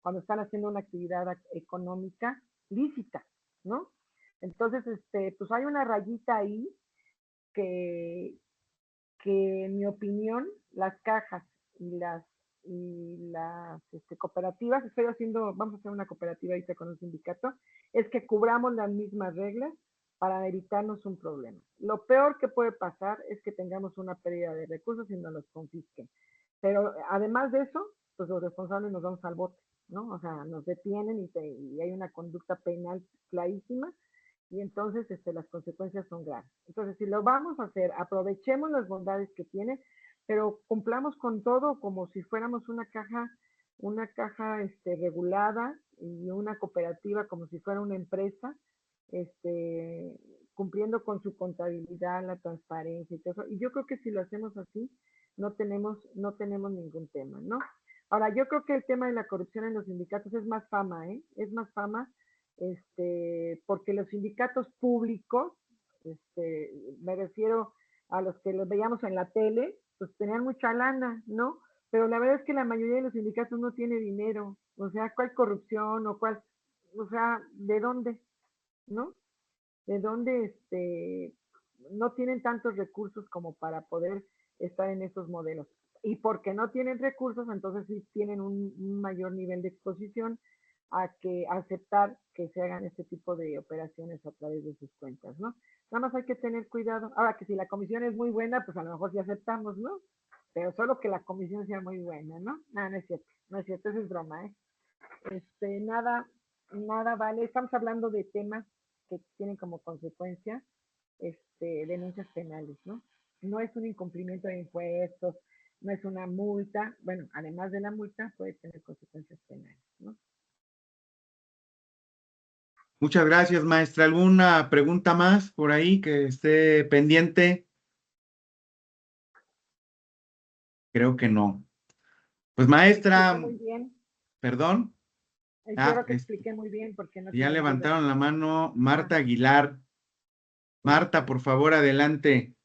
Cuando están haciendo una actividad económica lícita, ¿no? Entonces, pues hay una rayita ahí que, que en mi opinión, las cajas y las cooperativas, vamos a hacer una cooperativa ahorita con un sindicato, es que cubramos las mismas reglas para evitarnos un problema. Lo peor que puede pasar es que tengamos una pérdida de recursos y nos los confisquen. Pero además de eso, pues los responsables nos vamos al bote, ¿no? O sea, nos detienen y hay una conducta penal clarísima y entonces las consecuencias son graves. Entonces, si lo vamos a hacer, aprovechemos las bondades que tiene, pero cumplamos con todo como si fuéramos una caja regulada y una cooperativa como si fuera una empresa, cumpliendo con su contabilidad, la transparencia y todo eso. Y yo creo que si lo hacemos así, no tenemos ningún tema, ¿no? Ahora, yo creo que el tema de la corrupción en los sindicatos es más fama, ¿eh? Es más fama, porque los sindicatos públicos, me refiero a los que los veíamos en la tele, pues tenían mucha lana, ¿no? Pero la verdad es que la mayoría de los sindicatos no tiene dinero, o sea, ¿cuál corrupción o ¿de dónde? ¿No? ¿De dónde no tienen tantos recursos como para poder estar en esos modelos? Y porque no tienen recursos, entonces sí tienen un mayor nivel de exposición a aceptar que se hagan este tipo de operaciones a través de sus cuentas, ¿no? Nada más hay que tener cuidado. Ahora que si la comisión es muy buena, pues a lo mejor sí aceptamos, ¿no? Pero solo que la comisión sea muy buena, ¿no? No es cierto, no es cierto, eso es broma, ¿eh? Nada vale. Estamos hablando de temas que tienen como consecuencia denuncias penales, ¿no? No es un incumplimiento de impuestos, no es una multa. Bueno, además de la multa, puede tener consecuencias penales, ¿no? Muchas gracias, maestra. ¿Alguna pregunta más por ahí que esté pendiente? Creo que no. Pues maestra, Muy bien. perdón. Espero que expliqué muy bien porque no Ya tienen duda. levantaron la mano Marta Aguilar. Marta, por favor, adelante.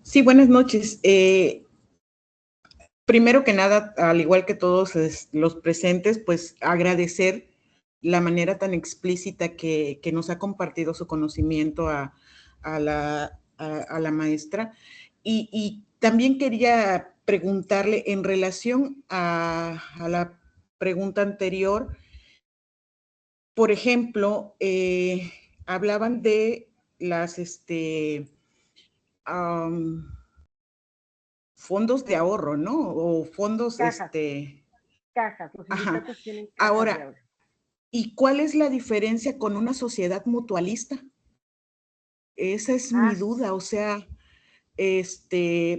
Sí, buenas noches. Primero que nada, al igual que todos los presentes, pues agradecer la manera tan explícita que nos ha compartido su conocimiento a la maestra. Y también quería preguntarle en relación a la pregunta anterior, por ejemplo, hablaban de las fondos de ahorro, ¿no? O fondos, Cajas, los sindicatos tienen cajas ahora, de ahorro. ¿Y cuál es la diferencia con una sociedad mutualista? Esa es mi duda, o sea,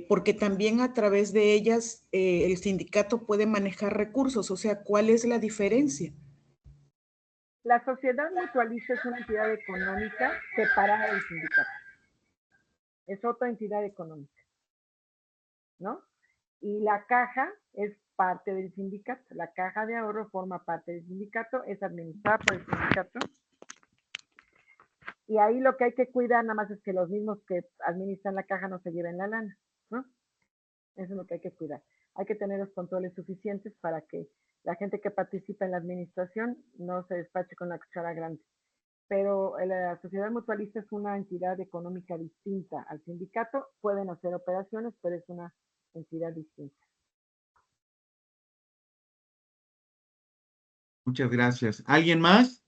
porque también a través de ellas el sindicato puede manejar recursos, o sea, ¿cuál es la diferencia? La sociedad mutualista es una entidad económica separada del sindicato. Es otra entidad económica, ¿no? Y la caja es parte del sindicato. La caja de ahorro forma parte del sindicato, es administrada por el sindicato. Y ahí lo que hay que cuidar nada más es que los mismos que administran la caja no se lleven la lana, ¿no? Eso es lo que hay que cuidar. Hay que tener los controles suficientes para que la gente que participa en la administración no se despache con la cuchara grande. Pero la sociedad mutualista es una entidad económica distinta al sindicato. Pueden hacer operaciones, pero es una entidad distinta. Muchas gracias. ¿Alguien más?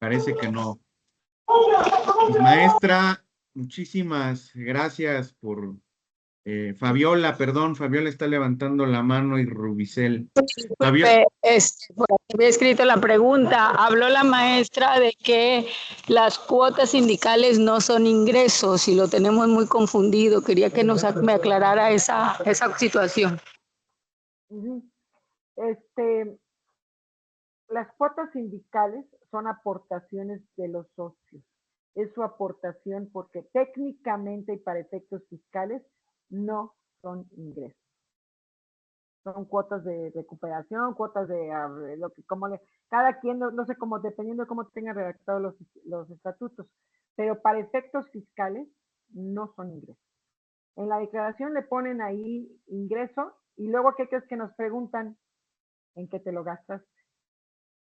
Parece que no. Pues, maestra, muchísimas gracias por Fabiola, perdón, Fabiola está levantando la mano y Rubicel. Disculpe, por aquí había escrito la pregunta. Habló la maestra de que las cuotas sindicales no son ingresos y lo tenemos muy confundido. Quería que me aclarara esa situación. Las cuotas sindicales son aportaciones de los socios. Es su aportación porque técnicamente y para efectos fiscales no son ingresos. Son cuotas de recuperación, cuotas de lo que, como cada quien, no sé cómo, dependiendo de cómo tenga redactados los estatutos, pero para efectos fiscales no son ingresos. En la declaración le ponen ahí ingreso y luego, ¿qué crees que nos preguntan? ¿En qué te lo gastas?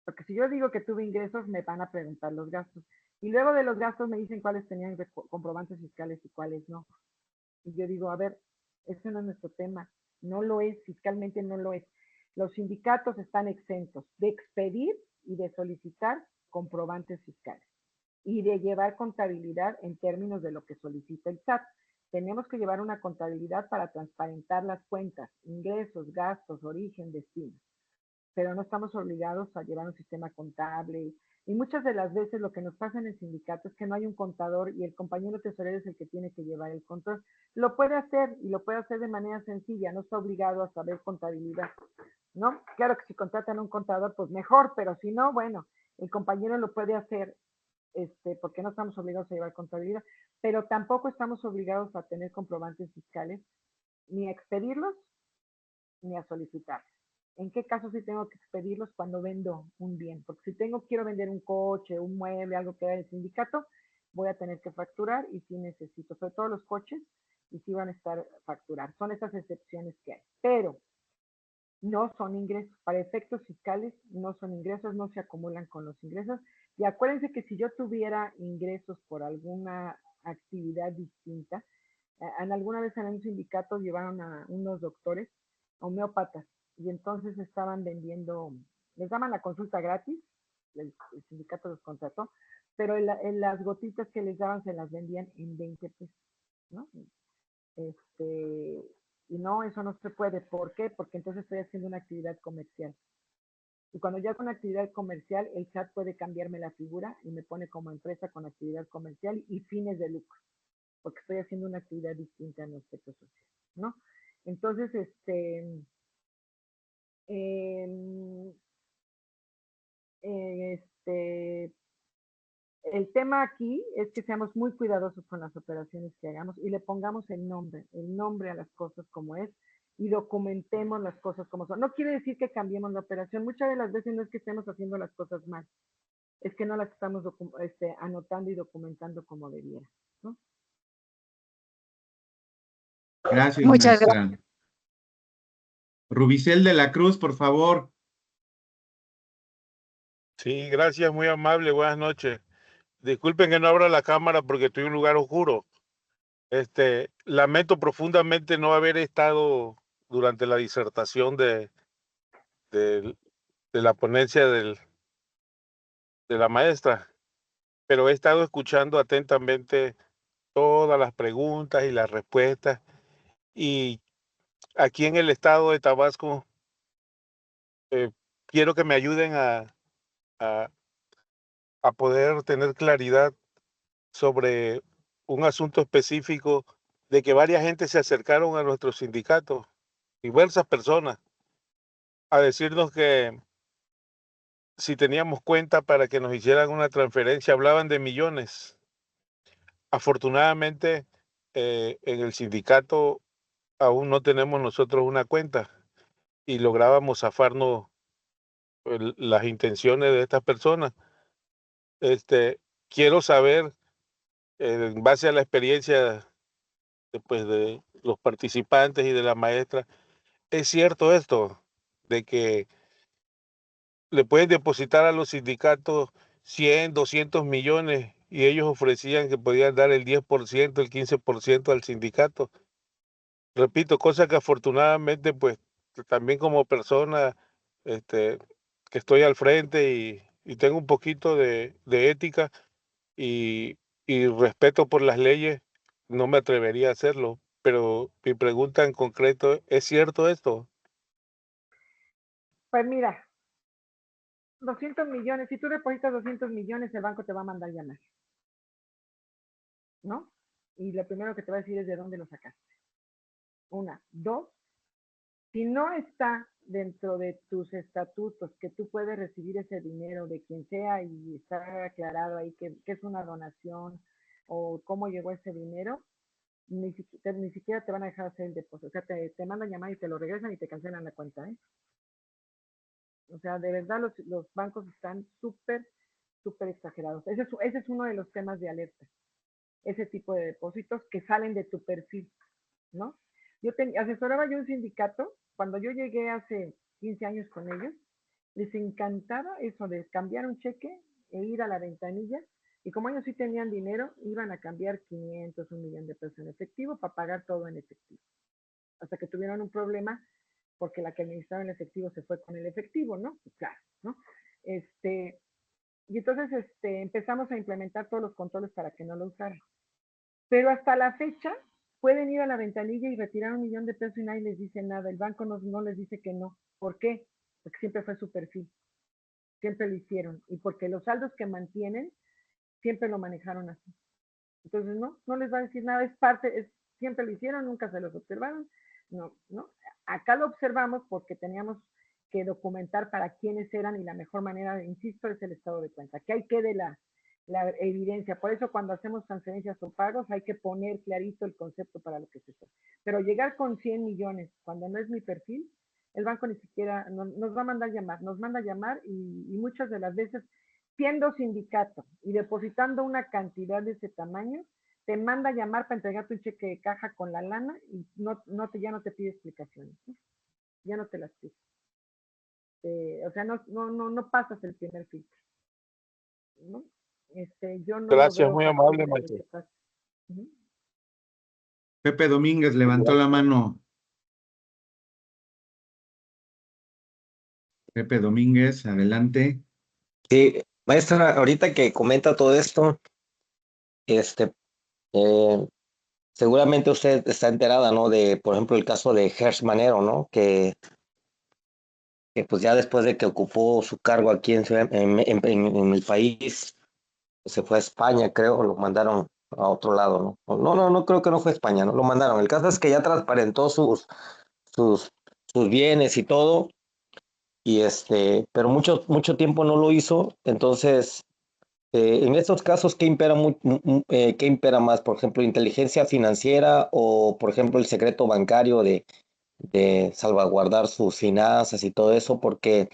Porque si yo digo que tuve ingresos, me van a preguntar los gastos. Y luego de los gastos me dicen cuáles tenían comprobantes fiscales y cuáles no. Y yo digo, a ver, ese no es nuestro tema. No lo es, fiscalmente no lo es. Los sindicatos están exentos de expedir y de solicitar comprobantes fiscales y de llevar contabilidad en términos de lo que solicita el SAT. Tenemos que llevar una contabilidad para transparentar las cuentas, ingresos, gastos, origen, destino. Pero no estamos obligados a llevar un sistema contable. Y muchas de las veces lo que nos pasa en el sindicato es que no hay un contador y el compañero tesorero es el que tiene que llevar el control. Lo puede hacer y lo puede hacer de manera sencilla, no está obligado a saber contabilidad, ¿no? Claro que si contratan a un contador, pues mejor, pero si no, bueno, el compañero lo puede hacer, porque no estamos obligados a llevar contabilidad, pero tampoco estamos obligados a tener comprobantes fiscales, ni a expedirlos, ni a solicitarlos. ¿En qué caso sí tengo que expedirlos? Cuando vendo un bien? Porque si quiero vender un coche, un mueble, algo que da el sindicato, voy a tener que facturar y sí necesito, sobre todo los coches, y sí van a estar facturar. Son esas excepciones que hay. Pero no son ingresos. Para efectos fiscales no son ingresos, no se acumulan con los ingresos. Y acuérdense que si yo tuviera ingresos por alguna actividad distinta, alguna vez en un sindicato llevaron a unos doctores homeópatas y entonces estaban vendiendo, les daban la consulta gratis, el sindicato los contrató, pero en las gotitas que les daban se las vendían en 20 pesos, ¿no? Y no, eso no se puede. ¿Por qué? Porque entonces estoy haciendo una actividad comercial. Y cuando yo hago una actividad comercial, el SAT puede cambiarme la figura y me pone como empresa con actividad comercial y fines de lucro, porque estoy haciendo una actividad distinta en el aspecto social, ¿no? Entonces, el tema aquí es que seamos muy cuidadosos con las operaciones que hagamos y le pongamos el nombre a las cosas como es y documentemos las cosas como son. No quiere decir que cambiemos la operación. Muchas de las veces no es que estemos haciendo las cosas mal, es que no las estamos anotando y documentando como debiera, ¿no? Gracias, Muchas maestra. gracias. Rubicel de la Cruz, por favor. Sí, gracias, muy amable, buenas noches. Disculpen que no abra la cámara porque estoy en un lugar oscuro. Lamento profundamente no haber estado durante la disertación de la ponencia de la maestra, pero he estado escuchando atentamente todas las preguntas y las respuestas. Y aquí en el estado de Tabasco, quiero que me ayuden a poder tener claridad sobre un asunto específico de que varias gente se acercaron a nuestro sindicato, diversas personas, a decirnos que si teníamos cuenta para que nos hicieran una transferencia, hablaban de millones. Afortunadamente, en el sindicato aún no tenemos nosotros una cuenta y lográbamos zafarnos las intenciones de estas personas. Quiero saber, en base a la experiencia de los participantes y de la maestra, ¿es cierto esto de que le pueden depositar a los sindicatos 100, 200 millones y ellos ofrecían que podían dar el 10%, el 15% al sindicato? Repito, cosa que afortunadamente, pues, también como persona que estoy al frente y tengo un poquito de ética y respeto por las leyes, no me atrevería a hacerlo. pero mi pregunta en concreto, ¿es cierto esto? Pues mira, 200 millones, si tú depositas 200 millones, el banco te va a mandar llamar, ¿no? Y lo primero que te va a decir es de dónde lo sacaste. Una. Dos, si no está dentro de tus estatutos que tú puedes recibir ese dinero de quien sea y está aclarado ahí que es una donación o cómo llegó ese dinero, ni siquiera te van a dejar hacer el depósito. O sea, te mandan llamar y te lo regresan y te cancelan la cuenta, ¿eh? O sea, de verdad los bancos están súper, súper exagerados. Ese es uno de los temas de alerta. Ese tipo de depósitos que salen de tu perfil, ¿no? Asesoraba yo un sindicato, cuando yo llegué hace 15 años con ellos, les encantaba eso de cambiar un cheque e ir a la ventanilla, y como ellos sí tenían dinero, iban a cambiar 500, 1 millón de pesos en efectivo para pagar todo en efectivo. Hasta que tuvieron un problema porque la que administraba el efectivo se fue con el efectivo, ¿no? Pues claro, ¿no? Y entonces empezamos a implementar todos los controles para que no lo usaran. Pero hasta la fecha pueden ir a la ventanilla y retirar 1 millón de pesos y nadie les dice nada. El banco no les dice que no. ¿Por qué? Porque siempre fue su perfil. Siempre lo hicieron. Y porque los saldos que mantienen siempre lo manejaron así. Entonces, no les va a decir nada. Siempre lo hicieron, nunca se los observaron. No. Acá lo observamos porque teníamos que documentar para quiénes eran y la mejor manera, insisto, es el estado de cuenta. Que ahí quede la evidencia. Por eso cuando hacemos transferencias o pagos hay que poner clarito el concepto para lo que se hace. Pero llegar con 100 millones cuando no es mi perfil, el banco ni siquiera nos va a mandar llamar, nos manda llamar y muchas de las veces, siendo sindicato y depositando una cantidad de ese tamaño, te manda a llamar para entregarte un cheque de caja con la lana y ya no te pide explicaciones, ¿no? Ya no te las pide. O sea, no pasas el primer filtro, ¿no? Yo no lo Gracias, veo muy factible amable, que maestro. se pase. Ujú. Pepe Domínguez levantó la mano. Pepe Domínguez, adelante. Sí, maestra, ahorita que comenta todo esto, eh, seguramente usted está enterada, ¿no? De, por ejemplo, el caso de Hertz Manero, ¿no? Que pues ya después de que ocupó su cargo aquí en el país, se fue a España, creo, lo mandaron a otro lado, ¿no? No creo que no fue a España, ¿no? Lo mandaron. El caso es que ya transparentó sus, sus bienes y todo, y pero mucho tiempo no lo hizo, entonces, en estos casos, ¿qué impera más? Por ejemplo, inteligencia financiera o, por ejemplo, el secreto bancario de salvaguardar sus finanzas y todo eso, porque,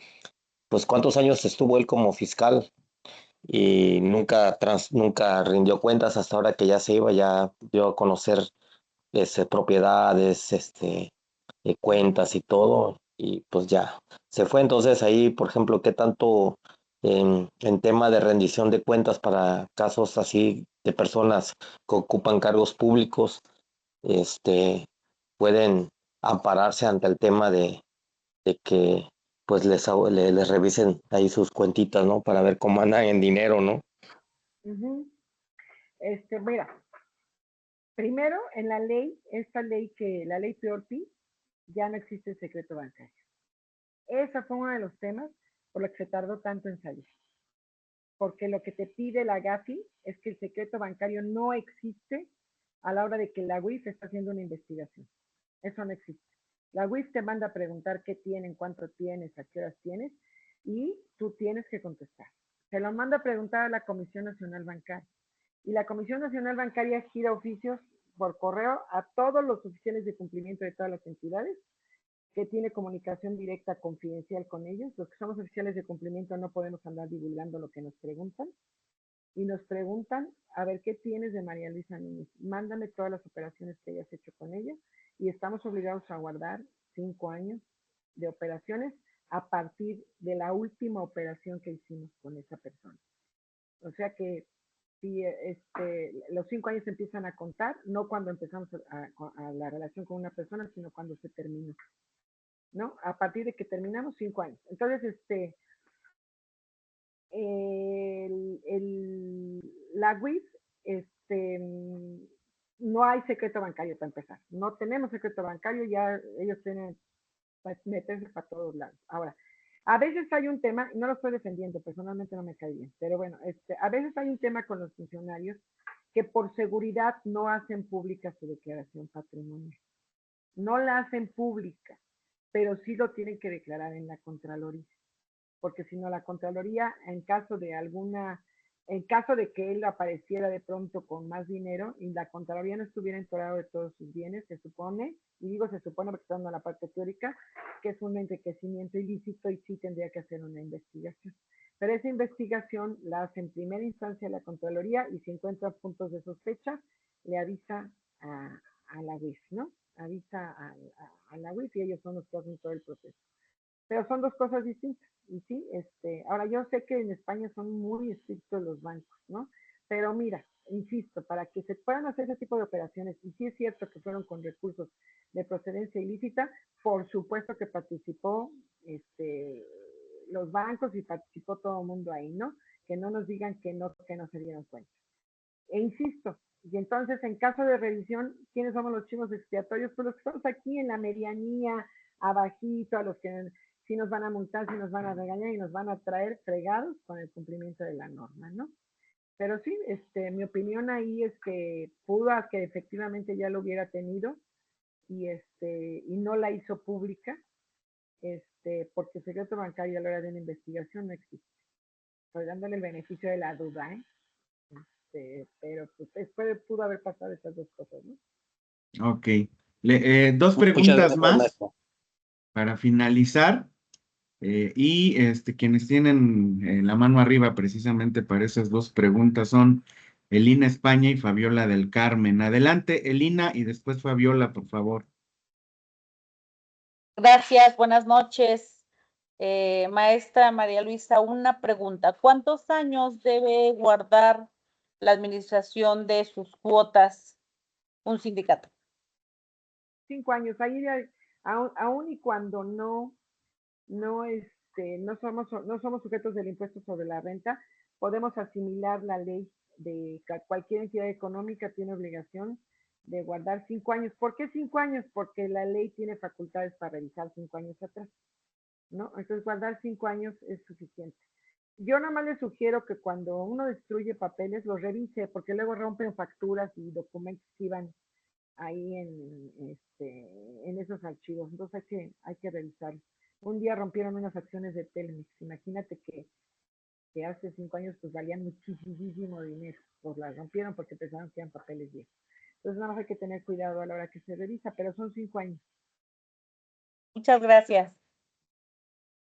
pues, ¿cuántos años estuvo él como fiscal? Y nunca rindió cuentas hasta ahora que ya se iba, ya dio a conocer propiedades, cuentas y todo, y pues ya se fue. Entonces ahí, por ejemplo, ¿qué tanto en tema de rendición de cuentas para casos así de personas que ocupan cargos públicos, pueden ampararse ante el tema de que pues les revisen ahí sus cuentitas, ¿no? Para ver cómo andan en dinero, ¿no? Ujú. Mira, primero en la ley, la ley PORPI, ya no existe el secreto bancario. Ese fue uno de los temas por los que se tardó tanto en salir. Porque lo que te pide la GAFI es que el secreto bancario no existe a la hora de que la UIF está haciendo una investigación. Eso no existe. La UIF te manda a preguntar qué tienen, cuánto tienes, a qué horas tienes, y tú tienes que contestar. Se lo manda a preguntar a la Comisión Nacional Bancaria. Y la Comisión Nacional Bancaria gira oficios por correo a todos los oficiales de cumplimiento de todas las entidades que tiene comunicación directa confidencial con ellos. Los que somos oficiales de cumplimiento no podemos andar divulgando lo que nos preguntan. Y nos preguntan, a ver, ¿qué tienes de María Luisa Núñez? Mándame todas las operaciones que hayas hecho con ella. Y estamos obligados a guardar 5 años de operaciones a partir de la última operación que hicimos con esa persona. O sea que si los 5 años empiezan a contar, no cuando empezamos a la relación con una persona, sino cuando se terminó, ¿no? A partir de que terminamos 5 años. Entonces, la WIF no hay secreto bancario para empezar. No tenemos secreto bancario, ya ellos tienen para meterse para todos lados. Ahora, a veces hay un tema, no lo estoy defendiendo, personalmente no me cae bien, pero bueno, a veces hay un tema con los funcionarios que por seguridad no hacen pública su declaración patrimonial. No la hacen pública, pero sí lo tienen que declarar en la Contraloría. Porque si no, la Contraloría, en caso de que él apareciera de pronto con más dinero y la Contraloría no estuviera enterado de todos sus bienes, se supone, y digo se supone porque está dando la parte teórica, que es un enriquecimiento ilícito y sí tendría que hacer una investigación. Pero esa investigación la hace en primera instancia la Contraloría y si encuentra puntos de sospecha, le avisa a la UIF, ¿no? Avisa a la UIF y ellos son los que hacen todo el proceso. Pero son dos cosas distintas. Y sí, ahora yo sé que en España son muy estrictos los bancos, ¿no? Pero mira, insisto, para que se puedan hacer ese tipo de operaciones, y sí es cierto que fueron con recursos de procedencia ilícita, por supuesto que participó los bancos y participó todo el mundo ahí, ¿no? Que no nos digan que no se dieron cuenta. E insisto, y entonces en caso de revisión, ¿quiénes somos los chivos expiatorios? Pues los que estamos aquí en la medianía, abajito, a los que sí nos van a multar, sí nos van a regañar y nos van a traer fregados con el cumplimiento de la norma, ¿no? Pero sí, mi opinión ahí es que pudo que efectivamente ya lo hubiera tenido y no la hizo pública, porque el secreto bancario a la hora de una investigación no existe. Estoy dándole el beneficio de la duda, ¿eh? Pero pues pudo haber pasado esas dos cosas, ¿no? Ok. Dos preguntas más para finalizar. Y quienes tienen la mano arriba precisamente para esas dos preguntas son Elina España y Fabiola del Carmen. Adelante, Elina, y después Fabiola, por favor. Gracias, buenas noches. Maestra María Luisa, una pregunta. ¿Cuántos años debe guardar la administración de sus cuotas un sindicato? 5 años. Ahí aún y cuando no somos sujetos del impuesto sobre la renta, podemos asimilar la ley de que cualquier entidad económica tiene obligación de guardar 5 años. ¿Por qué 5 años? Porque la ley tiene facultades para revisar 5 años atrás, ¿no? Entonces guardar 5 años es suficiente. Yo nada más les sugiero que cuando uno destruye papeles los revise, porque luego rompen facturas y documentos que iban ahí en esos archivos. Entonces hay que revisarlos. Un día rompieron unas acciones de Telmex. Imagínate que hace 5 años pues valían muchísimo dinero. Pues las rompieron porque pensaron que eran papeles viejos. Entonces nada más hay que tener cuidado a la hora que se revisa, pero son 5 años. Muchas gracias.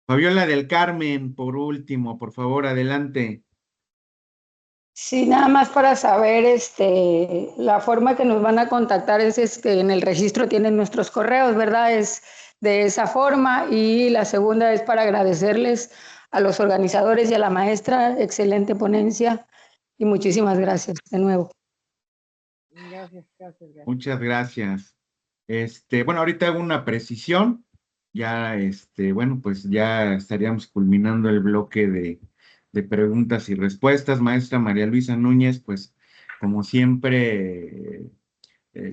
Fabiola del Carmen, por último, por favor, adelante. Sí, nada más para saber, la forma que nos van a contactar es que en el registro tienen nuestros correos, ¿verdad? Es de esa forma. Y la segunda es para agradecerles a los organizadores y a la maestra, excelente ponencia y muchísimas gracias de nuevo. Gracias. Muchas gracias. Bueno, ahorita hago una precisión. Ya, bueno, pues ya estaríamos culminando el bloque de preguntas y respuestas. Maestra María Luisa Núñez, pues como siempre,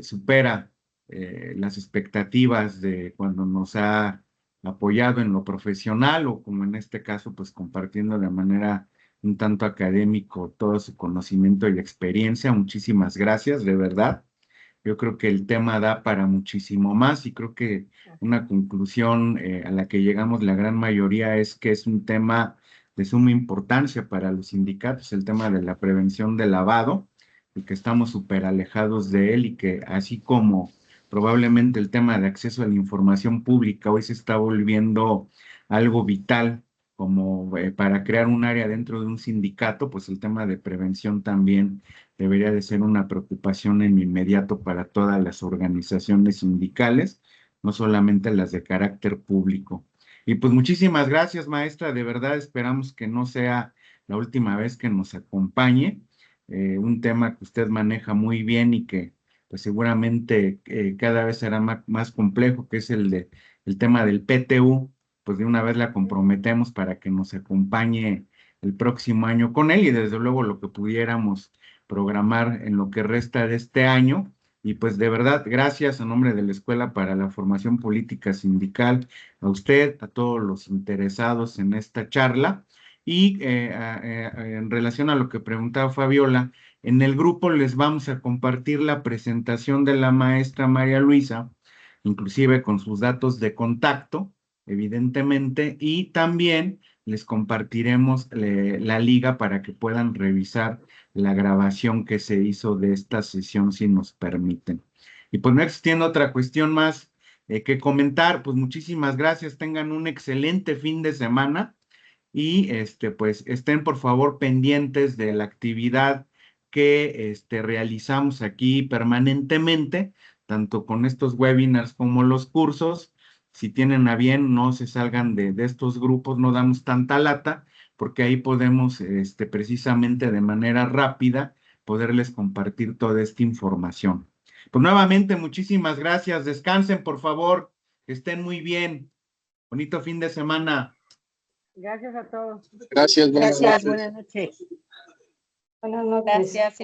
supera las expectativas de cuando nos ha apoyado en lo profesional o como en este caso, pues compartiendo de manera un tanto académico todo su conocimiento y experiencia. Muchísimas gracias, de verdad. Yo creo que el tema da para muchísimo más y creo que una conclusión a la que llegamos la gran mayoría es que es un tema de suma importancia para los sindicatos, el tema de la prevención del lavado, y que estamos súper alejados de él y que así como probablemente el tema de acceso a la información pública hoy se está volviendo algo vital como para crear un área dentro de un sindicato, pues el tema de prevención también debería de ser una preocupación en inmediato para todas las organizaciones sindicales, no solamente las de carácter público. Y pues muchísimas gracias, maestra, de verdad esperamos que no sea la última vez que nos acompañe, un tema que usted maneja muy bien y que pues seguramente cada vez será más complejo, que es el tema del PTU, pues de una vez la comprometemos para que nos acompañe el próximo año con él y desde luego lo que pudiéramos programar en lo que resta de este año, Y pues de verdad, gracias en nombre de la Escuela para la Formación Política Sindical, a usted, a todos los interesados en esta charla. Y en relación a lo que preguntaba Fabiola, en el grupo les vamos a compartir la presentación de la maestra María Luisa, inclusive con sus datos de contacto, evidentemente, y también les compartiremos la liga para que puedan revisar la grabación que se hizo de esta sesión, si nos permiten. Y pues no existiendo otra cuestión más que comentar, pues muchísimas gracias, tengan un excelente fin de semana y pues estén por favor pendientes de la actividad que realizamos aquí permanentemente, tanto con estos webinars como los cursos. Si tienen a bien, no se salgan de estos grupos, no damos tanta lata, porque ahí podemos precisamente de manera rápida poderles compartir toda esta información. Pues nuevamente, muchísimas gracias. Descansen, por favor, que estén muy bien. Bonito fin de semana. Gracias a todos. Gracias, buenas Gracias. noches. Buenas noches. Buenas noches. Gracias.